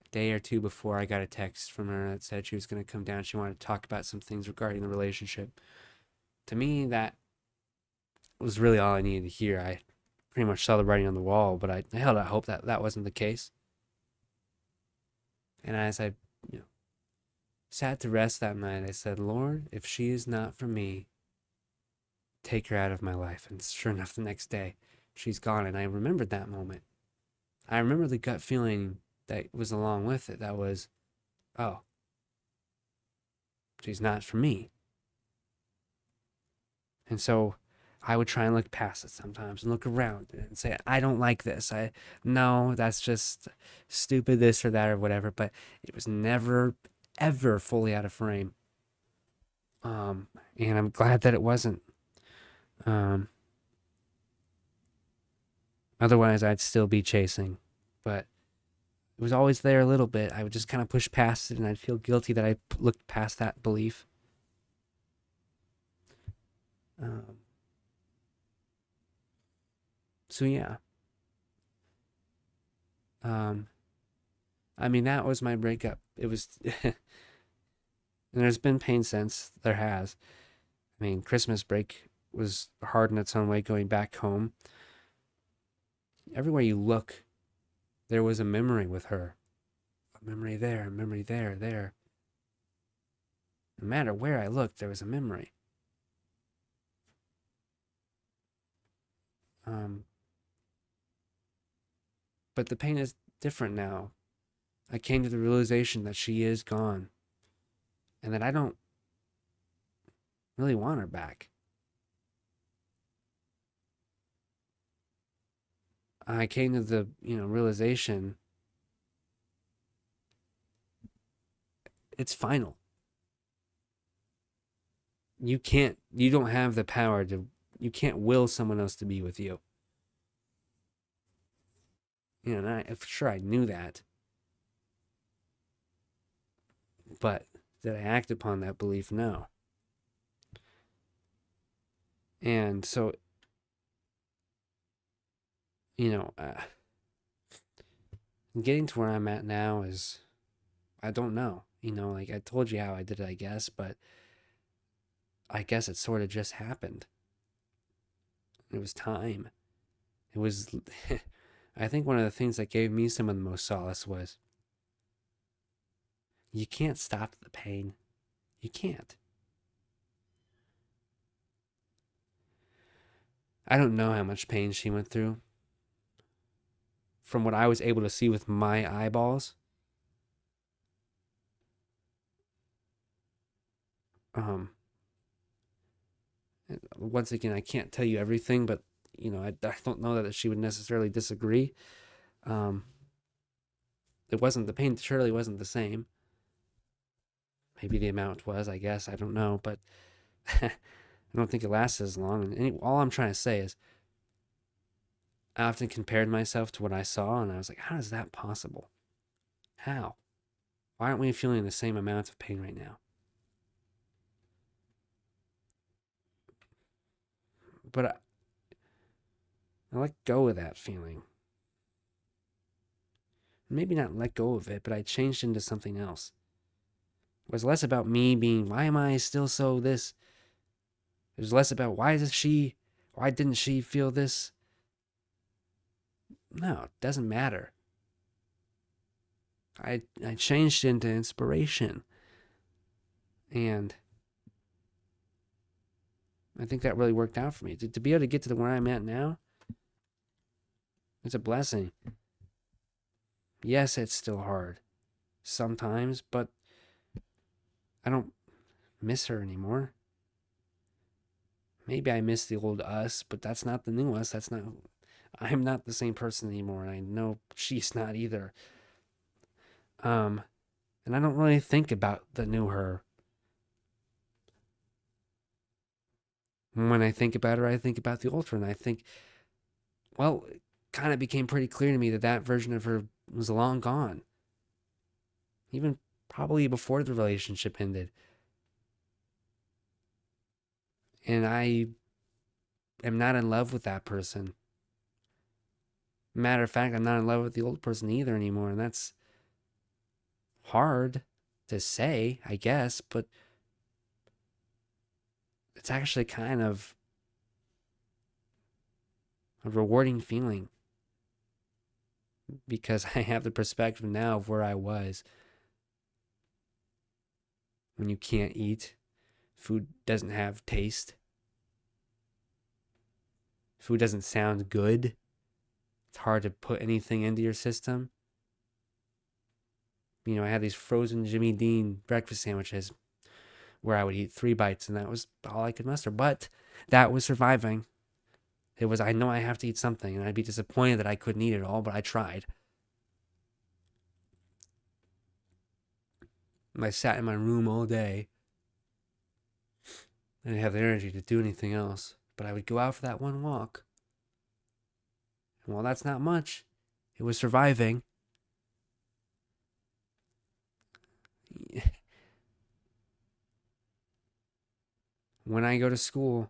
A day or two before, I got a text from her that said she was going to come down. She wanted to talk about some things regarding the relationship. To me, that was really all I needed to hear. I pretty much saw the writing on the wall, but I held out hope that that wasn't the case. And as I, you know, sat to rest that night, I said, Lord, if she is not for me, take her out of my life. And sure enough, the next day, she's gone. And I remembered that moment. I remember the gut feeling that was along with it. That was, oh, she's not for me. And so I would try and look past it sometimes and look around and say, I don't like this. No, that's just stupid, this or that or whatever. But it was never, ever fully out of frame. And I'm glad that it wasn't. Um, Otherwise, I'd still be chasing. But it was always there a little bit. I would just kind of push past it, and I'd feel guilty that I looked past that belief. Um, so yeah. Um, that was my breakup. It was, and there's been pain since. There has. Christmas break was hard in its own way. Going back home, everywhere you look, there was a memory with her. A memory there, a memory there, there. No matter where I looked, there was a memory. Um, but the pain is different now. I came to the realization that she is gone, and that I don't really want her back. I came to the realization it's final. You don't have the power to, you can't will someone else to be with you. And for sure I knew that, but did I act upon that belief? No. And so, you know, uh, getting to where I'm at now is, I don't know. I told you how I did it, I guess, but I guess it sort of just happened. It was time. It was, I think one of the things that gave me some of the most solace was you can't stop the pain. You can't. I don't know how much pain she went through. From what I was able to see with my eyeballs, um, once again, I can't tell you everything, but I don't know that she would necessarily disagree. Um, it wasn't the pain. Surely wasn't the same. Maybe the amount was. I guess I don't know, but I don't think it lasted as long. And all I'm trying to say is, I often compared myself to what I saw, and I was like, how is that possible? How? Why aren't we feeling the same amount of pain right now? But I let go of that feeling. Maybe not let go of it, but I changed into something else. It was less about me being, why am I still so this? It was less about why didn't she feel this? No, it doesn't matter. I changed into inspiration. And I think that really worked out for me. To be able to get to where I'm at now, it's a blessing. Yes, it's still hard sometimes, but I don't miss her anymore. Maybe I miss the old us, but that's not the new us. I'm not the same person anymore. And I know she's not either. Um, and I don't really think about the new her. When I think about her, I think about the old her, and I think, well, it kind of became pretty clear to me that that version of her was long gone. Even probably before the relationship ended. And I am not in love with that person. Matter of fact, I'm not in love with the old person either anymore. And that's hard to say, I guess, but it's actually kind of a rewarding feeling because I have the perspective now of where I was when you can't eat. Food doesn't have taste. Food doesn't sound good. It's hard to put anything into your system. You know, I had these frozen Jimmy Dean breakfast sandwiches where I would eat 3 bites, and that was all I could muster. But that was surviving. It was, I know I have to eat something, and I'd be disappointed that I couldn't eat it all, but I tried. And I sat in my room all day. I didn't have the energy to do anything else, but I would go out for that one walk. And while that's not much, it was surviving. When I go to school,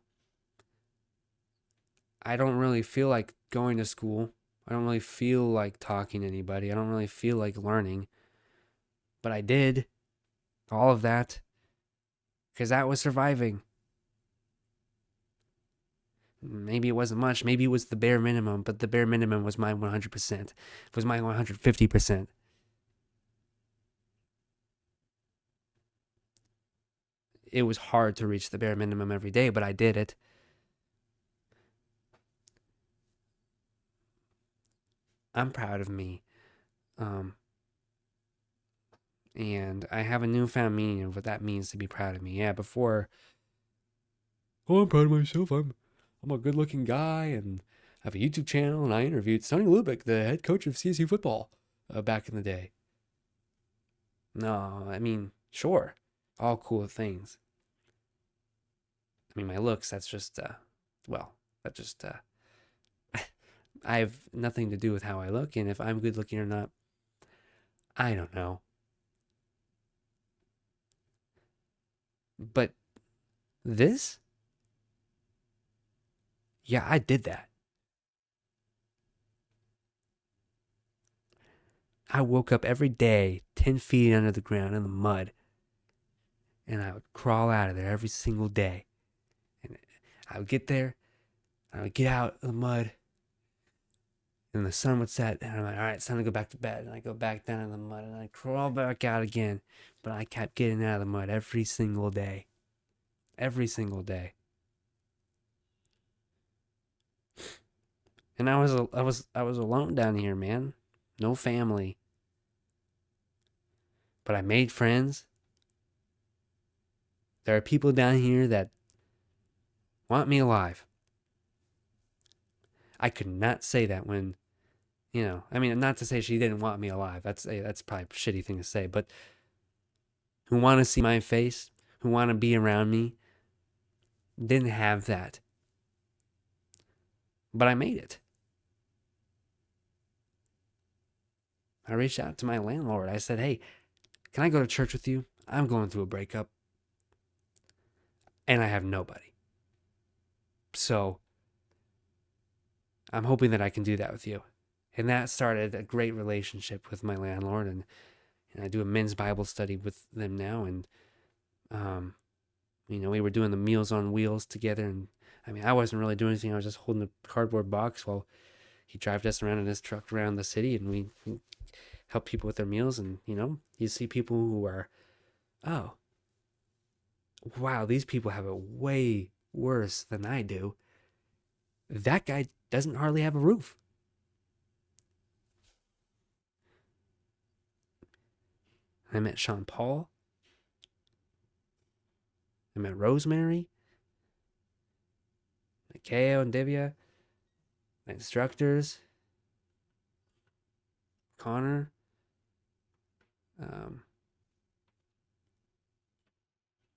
I don't really feel like going to school. I don't really feel like talking to anybody. I don't really feel like learning. But I did all of that because that was surviving. Maybe it wasn't much. Maybe it was the bare minimum, but the bare minimum was my 100%. It was my 150%. It was hard to reach the bare minimum every day, but I did it. I'm proud of me. Um, and I have a newfound meaning of what that means to be proud of me. Yeah, before, oh, I'm proud of myself. I'm a good looking guy and I have a YouTube channel and I interviewed Sonny Lubick, the head coach of CSU football, back in the day. No, I mean, sure, all cool things. I mean, my looks, that's just, well, that just, I have nothing to do with how I look, and if I'm good looking or not, I don't know. But this, yeah, I did that. I woke up every day 10 feet under the ground in the mud, and I would crawl out of there every single day. And I would get there, I would get out of the mud, and the sun would set, and I'm like, all right, it's time to go back to bed. And I go back down in the mud, and I crawl back out again. But I kept getting out of the mud every single day. Every single day. And I was alone down here, man. No family. But I made friends. There are people down here that want me alive. I could not say that when, I mean, not to say she didn't want me alive. That's probably a shitty thing to say, but who want to see my face, who want to be around me, didn't have that. But I made it. I reached out to my landlord. I said, hey, can I go to church with you? I'm going through a breakup and I have nobody. So I'm hoping that I can do that with you. And that started a great relationship with my landlord. And I do a men's Bible study with them now. And, we were doing the Meals on Wheels together. And I mean, I wasn't really doing anything. I was just holding a cardboard box while he drove us around in his truck around the city. And we help people with their meals. And, you see people who are, oh, wow, these people have it way worse than I do. That guy doesn't hardly have a roof. I met Sean Paul. I met Rosemary, Mikhail and Divya, my instructors, Connor, um,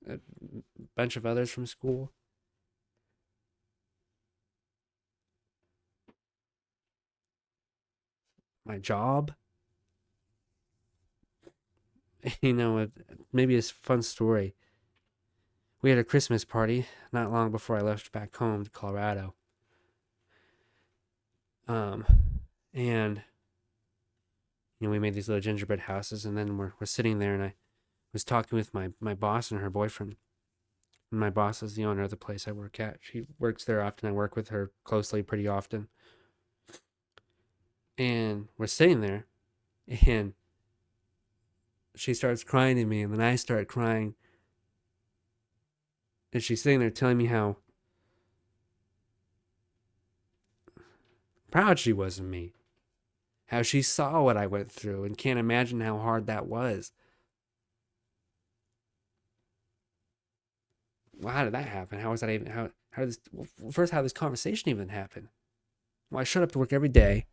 a bunch of others from school. My job. Maybe a fun story. We had a Christmas party not long before I left back home to Colorado. And we made these little gingerbread houses, and then we're sitting there, and I was talking with my boss and her boyfriend. And my boss is the owner of the place I work at. She works there often. I work with her closely pretty often. And we're sitting there, and she starts crying to me, and then I start crying. And she's sitting there telling me how proud she was of me, how she saw what I went through and can't imagine how hard that was. Well, how did that happen? How was that even? How did this? Well, first, how did this conversation even happen? Well, I showed up to work every day,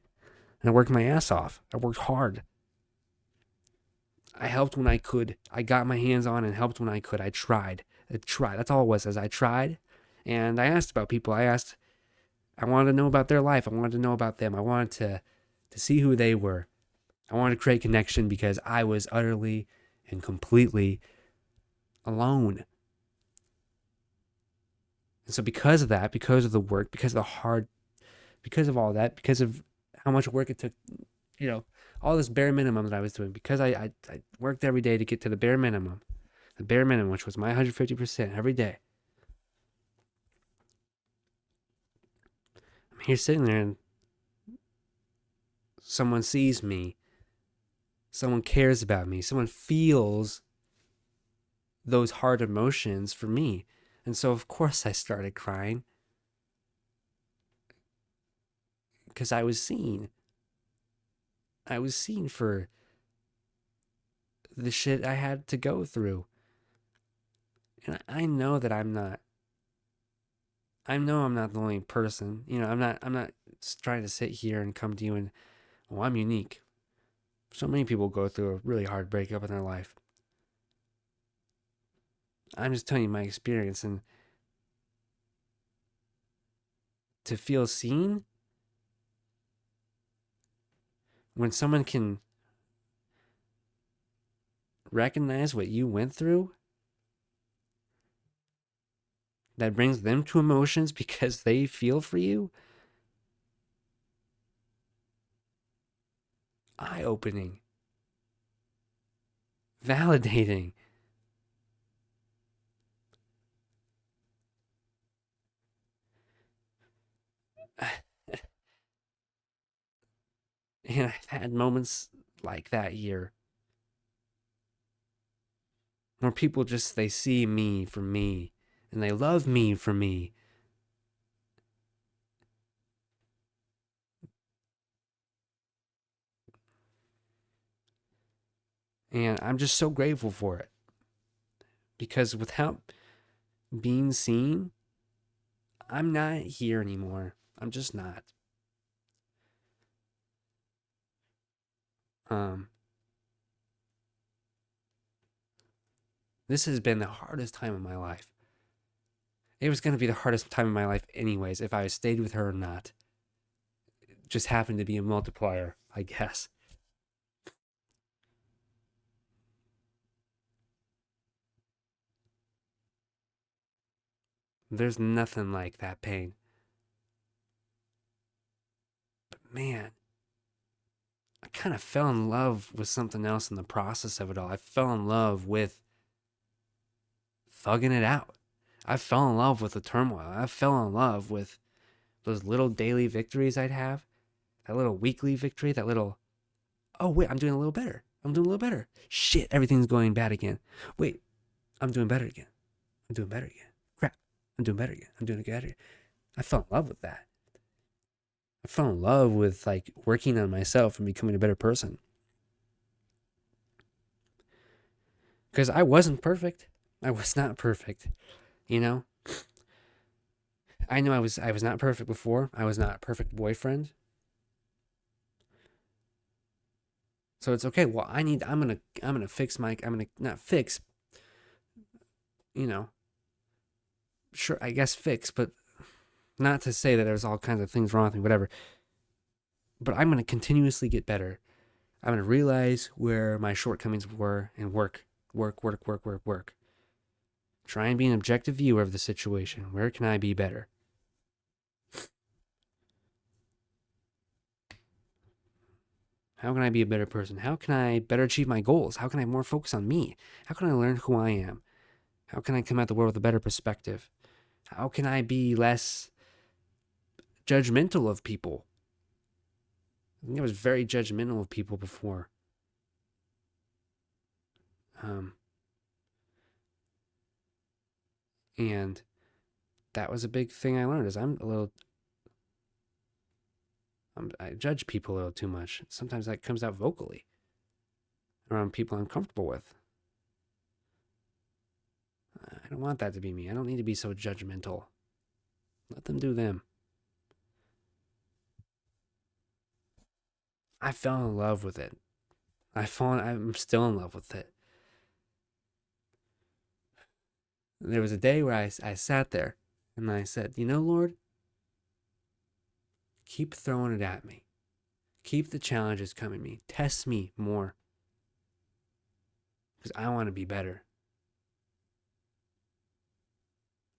and I worked my ass off. I worked hard. I helped when I could. I got my hands on and helped when I could. I tried. That's all it was. As I tried, and I asked about people. I wanted to know about their life. I wanted to know about them. I wanted to see who they were. I wanted to create connection because I was utterly and completely alone. And so because of that, because of the work, because of all that, because of how much work it took, all this bare minimum that I was doing, because I worked every day to get to the bare minimum, which was my 150% every day. I'm here sitting there and someone sees me, someone cares about me, someone feels those hard emotions for me. And so, of course, I started crying because I was seen. I was seen for the shit I had to go through. And I know that I'm not the only person. I'm not trying to sit here and come to you and, oh, I'm unique. So many people go through a really hard breakup in their life. I'm just telling you my experience, and to feel seen when someone can recognize what you went through, that brings them to emotions because they feel for you. Eye-opening. Validating. And I've had moments like that here where people they see me for me and they love me for me. And I'm just so grateful for it. Because without being seen, I'm not here anymore. I'm just not. This has been the hardest time of my life. It was going to be the hardest time of my life anyways, if I stayed with her or not. It just happened to be a multiplier, I guess. There's nothing like that pain. But man, I kind of fell in love with something else in the process of it all. I fell in love with thugging it out. I fell in love with the turmoil. I fell in love with those little daily victories I'd have, that little weekly victory, that little, oh, wait, I'm doing a little better. I'm doing a little better. Shit, everything's going bad again. Wait, I'm doing better again. I'm doing better again. Crap, I'm doing better again. I'm doing it better again. I fell in love with that. I fell in love with like working on myself and becoming a better person. Because I wasn't perfect. I was not perfect. You know? I know I was not perfect before. I was not a perfect boyfriend. So it's okay. Well, I'm gonna fix my I'm gonna not fix, you know, sure I guess fix, but not to say that there's all kinds of things wrong with me, whatever. But I'm gonna continuously get better. I'm gonna realize where my shortcomings were and work. Try and be an objective viewer of the situation. Where can I be better? How can I be a better person? How can I better achieve my goals? How can I more focus on me? How can I learn who I am? How can I come at the world with a better perspective? How can I be less judgmental of people? I think I was very judgmental of people before. Um, and that was a big thing I learned is I judge people a little too much. Sometimes that comes out vocally around people I'm comfortable with. I don't want that to be me. I don't need to be so judgmental. Let them do them. I fell in love with it. I'm still in love with it. There was a day where I sat there and I said, you know, Lord, keep throwing it at me. Keep the challenges coming to me. Test me more. Because I want to be better.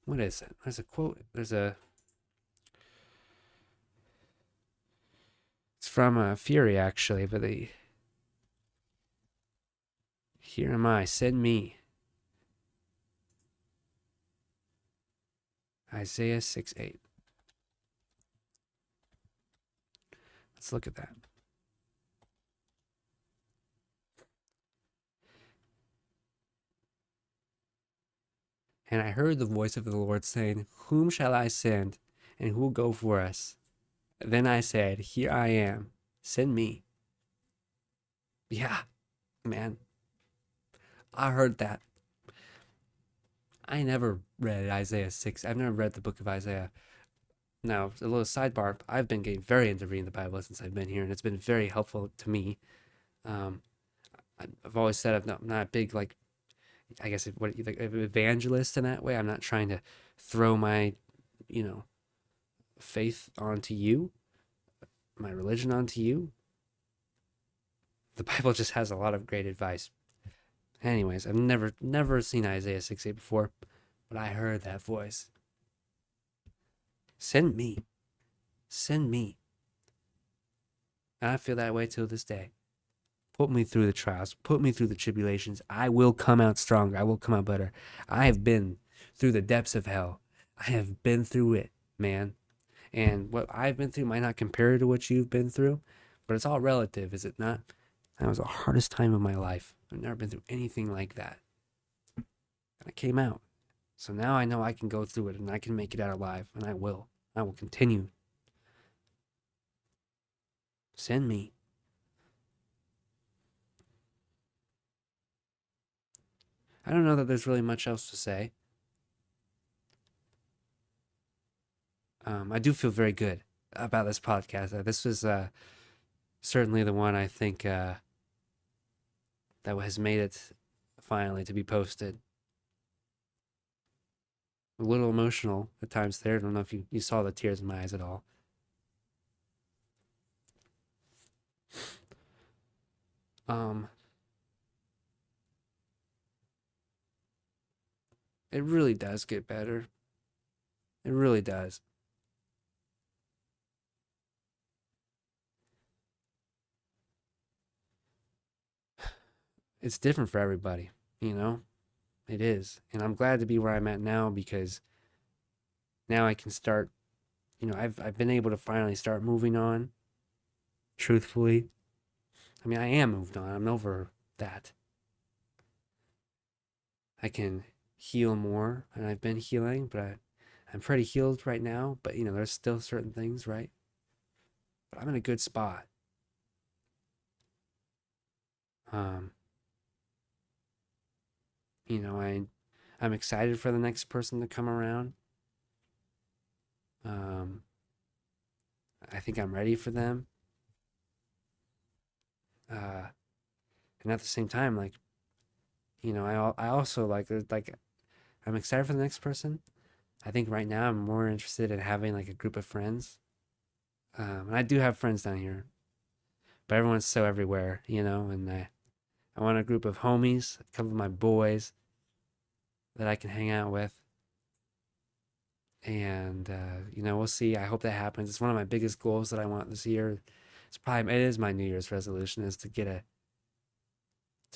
What is it? There's a quote. It's from Fury, actually, but here am I, send me. Isaiah 6:8. Let's look at that. And I heard the voice of the Lord saying, whom shall I send, and who will go for us? Then I said, here I am, send me. Yeah, man. I heard that. I never read Isaiah 6. I've never read the book of Isaiah. Now, a little sidebar, I've been getting very into reading the Bible since I've been here, and it's been very helpful to me. Um, I've always said I'm not a big, like, I guess, what like, evangelist in that way. I'm not trying to throw my, you know, faith onto you, my religion onto you. The Bible just has a lot of great advice. Anyways, I've never seen Isaiah 6:8 before, but I heard that voice. Send me. Send me. And I feel that way till this day. Put me through the trials. Put me through the tribulations. I will come out stronger. I will come out better. I have been through the depths of hell. I have been through it, man. And what I've been through might not compare to what you've been through, but it's all relative, is it not? That was the hardest time of my life. I've never been through anything like that. And I came out. So now I know I can go through it and I can make it out alive, and I will. I will continue. Send me. I don't know that there's really much else to say. I do feel very good about this podcast. This was certainly the one I think that has made it finally to be posted. A little emotional at times there. I don't know if you saw the tears in my eyes at all. Um, it really does get better. It really does. It's different for everybody, you know? It is. And I'm glad to be where I'm at now because now I can start, I've been able to finally start moving on, truthfully. I mean, I am moved on. I'm over that. I can heal more, and I've been healing, but I'm pretty healed right now. But there's still certain things, right? But I'm in a good spot. Um, you know, I I'm excited for the next person to come around. Um, I think I'm ready for them. Uh, and at the same time, like I also like I'm excited for the next person. I think right now I'm more interested in having like a group of friends. And I do have friends down here, but everyone's so everywhere, and I want a group of homies, a couple of my boys that I can hang out with. And, we'll see. I hope that happens. It's one of my biggest goals that I want this year. It is my New Year's resolution is to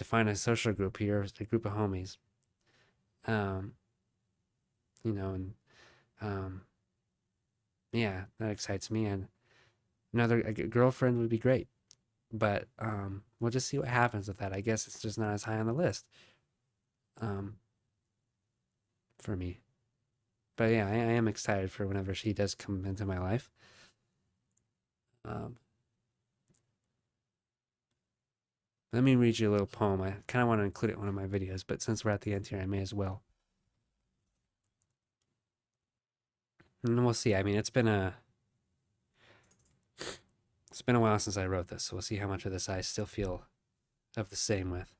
find a social group here, a group of homies. Um, and, um, yeah, that excites me. And a girlfriend would be great. But, we'll just see what happens with that. I guess it's just not as high on the list, um, for me. But yeah, I am excited for whenever she does come into my life. Um, Let me read you a little poem. I kind of want to include it in one of my videos, but since we're at the end here, I may as well. And we'll see. I mean, it's been a while since I wrote this, so we'll see how much of this I still feel of the same with.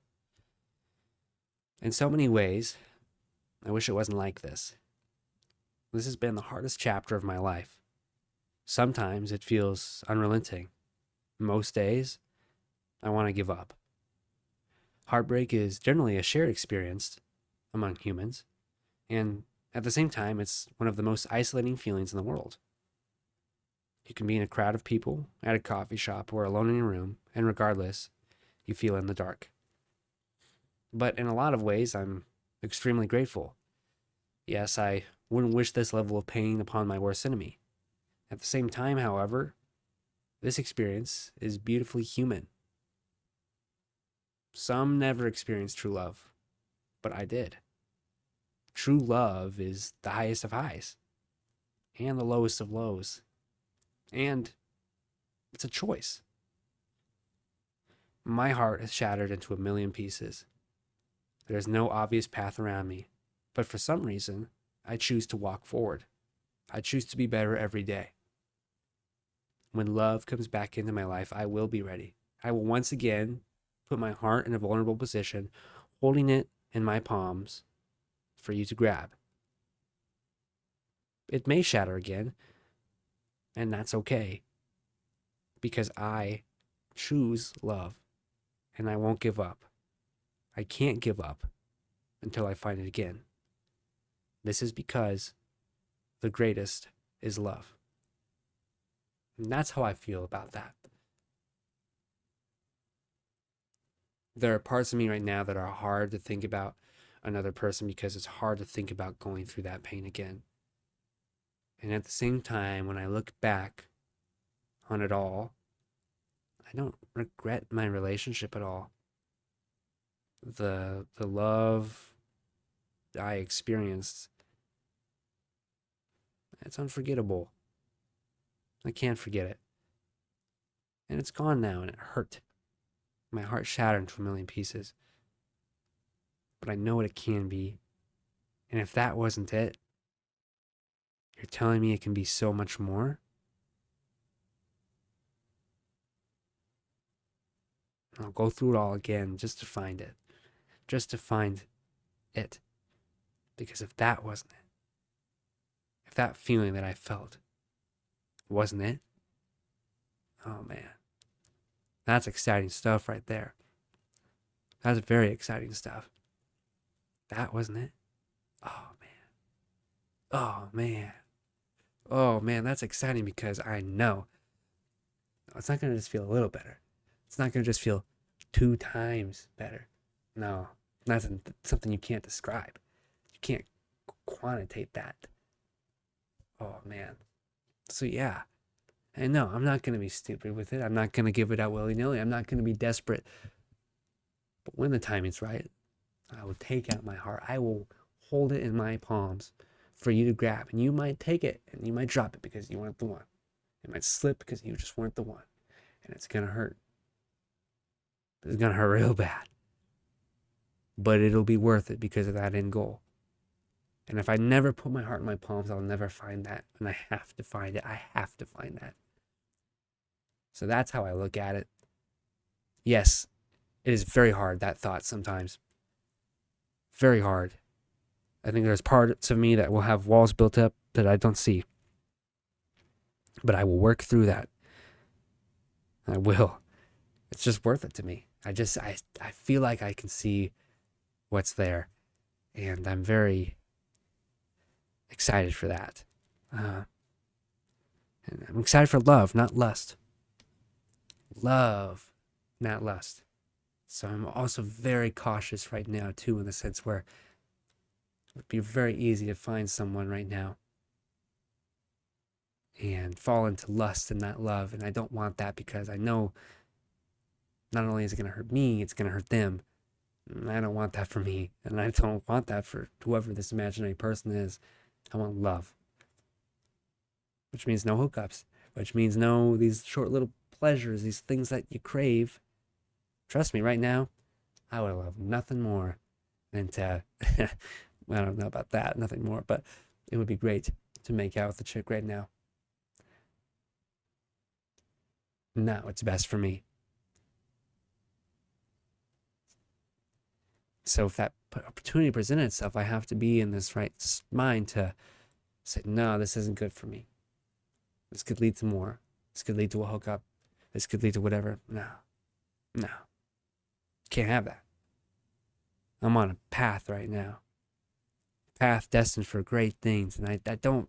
In so many ways, I wish it wasn't like this. This has been the hardest chapter of my life. Sometimes it feels unrelenting. Most days, I want to give up. Heartbreak is generally a shared experience among humans, and at the same time, it's one of the most isolating feelings in the world. You can be in a crowd of people, at a coffee shop, or alone in your room, and regardless, you feel in the dark. But in a lot of ways, I'm extremely grateful. Yes, I wouldn't wish this level of pain upon my worst enemy. At the same time, however, this experience is beautifully human. Some never experience true love, but I did. True love is the highest of highs and the lowest of lows, and it's a choice. My heart is shattered into a million pieces. There is no obvious path around me, but for some reason, I choose to walk forward. I choose to be better every day. When love comes back into my life, I will be ready. I will once again put my heart in a vulnerable position, holding it in my palms for you to grab. It may shatter again, and that's okay because I choose love and I won't give up. I can't give up until I find it again. This is because the greatest is love. And that's how I feel about that. There are parts of me right now that are hard to think about another person because it's hard to think about going through that pain again. And at the same time, when I look back on it all, I don't regret my relationship at all. The love I experienced, it's unforgettable. I can't forget it. And it's gone now and it hurt. My heart shattered into a million pieces. But I know what it can be. And if that wasn't it, you're telling me it can be so much more? I'll go through it all again just to find it. Just to find it. Because if that wasn't it, if that feeling that I felt wasn't it, oh man, that's exciting stuff right there. That's very exciting stuff. That wasn't it. Oh man. Oh man. Oh man, that's exciting because I know it's not going to just feel a little better. It's not going to just feel 2 times better. No, that's something you can't describe. You can't quantitate that. Oh man. So yeah, and no, I'm not going to be stupid with it. I'm not going to give it out willy nilly. I'm not going to be desperate. But when the timing's right, I will take out my heart. I will hold it in my palms for you to grab. And you might take it and you might drop it because you weren't the one. It might slip because you just weren't the one. And it's going to hurt. It's going to hurt real bad. But it'll be worth it because of that end goal. And if I never put my heart in my palms, I'll never find that. And I have to find it. I have to find that. So that's how I look at it. Yes, it is very hard, that thought sometimes. Very hard. I think there's parts of me that will have walls built up that I don't see. But I will work through that. I will. It's just worth it to me. I feel like I can see what's there. And I'm very excited for that. And I'm excited for love, not lust. Love, not lust. So I'm also very cautious right now, too, in the sense where it would be very easy to find someone right now and fall into lust and not love. And I don't want that because I know not only is it going to hurt me, it's going to hurt them. And I don't want that for me. And I don't want that for whoever this imaginary person is. I want love. Which means no hookups. Which means no these short little pleasures, these things that you crave. Trust me, right now, I would love nothing more than to, I don't know about that, nothing more, but it would be great to make out with a chick right now. No, it's best for me. So if that opportunity presented itself, I have to be in this right mind to say, no, this isn't good for me. This could lead to more. This could lead to a hookup. This could lead to whatever. No. Can't have that. I'm on a path right now. Path destined for great things. And I don't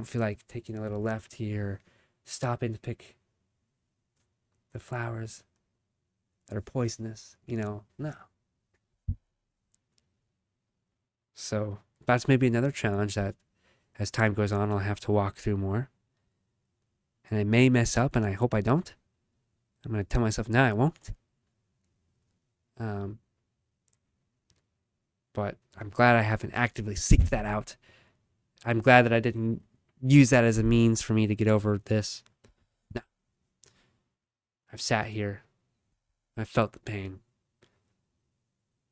feel like taking a little left here, stopping to pick the flowers that are poisonous, no. So that's maybe another challenge that as time goes on, I'll have to walk through more. And I may mess up, and I hope I don't. I'm going to tell myself, no, I won't. But I'm glad I haven't actively seeked that out. I'm glad that I didn't use that as a means for me to get over this. No. I've sat here. I've felt the pain.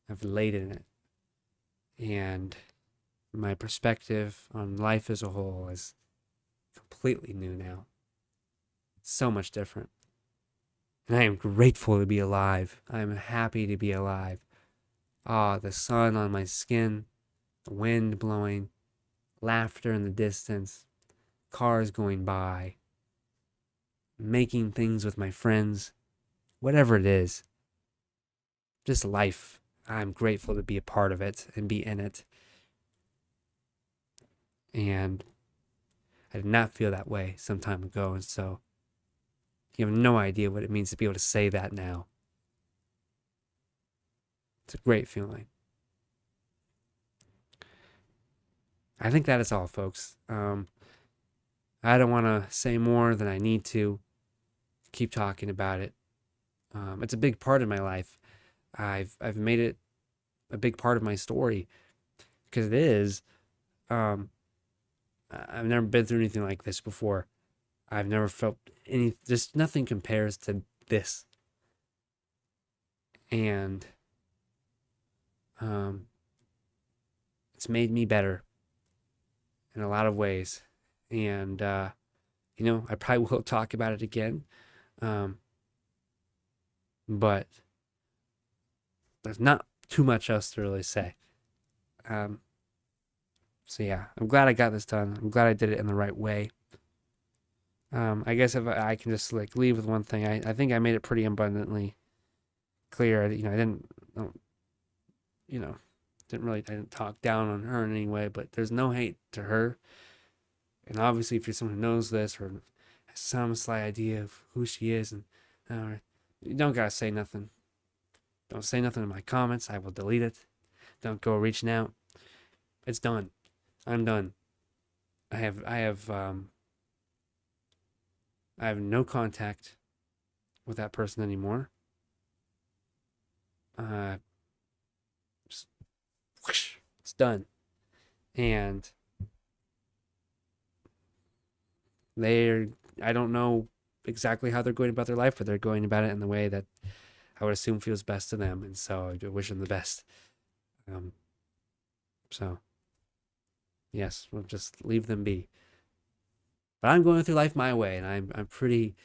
I've laid in it. And my perspective on life as a whole is completely new now. So much different. And I am grateful to be alive. I am happy to be alive. The sun on my skin, the wind blowing, laughter in the distance, cars going by, making things with my friends, whatever it is. Just life. I'm grateful to be a part of it and be in it. And I did not feel that way some time ago, and so you have no idea what it means to be able to say that now. It's a great feeling. I think that is all, folks. I don't want to say more than I need to. Keep talking about it. It's a big part of my life. I've made it a big part of my story because it is. I've never been through anything like this before. I've never felt just nothing compares to this. And it's made me better in a lot of ways. And, I probably will talk about it again. But there's not too much else to really say. So yeah, I'm glad I got this done. I'm glad I did it in the right way. I guess if I can just leave with one thing, I think I made it pretty abundantly clear. I didn't talk down on her in any way, but there's no hate to her. And obviously, if you're someone who knows this or has some slight idea of who she is, and you don't gotta say nothing. Don't say nothing in my comments. I will delete it. Don't go reaching out. It's done. I'm done. I have no contact with that person anymore. Uh, it's done. And they're, I don't know exactly how they're going about their life, but they're going about it in the way that I would assume feels best to them. And so I wish them the best. Um, so yes, we'll just leave them be. But I'm going through life my way, and I'm pretty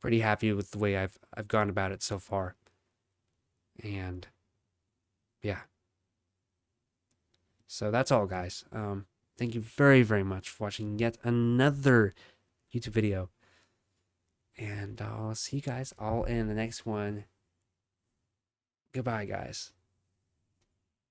happy with the way I've gone about it so far. And yeah, so that's all, guys. Thank you very very much for watching yet another YouTube video, and I'll see you guys all in the next one. Goodbye, guys.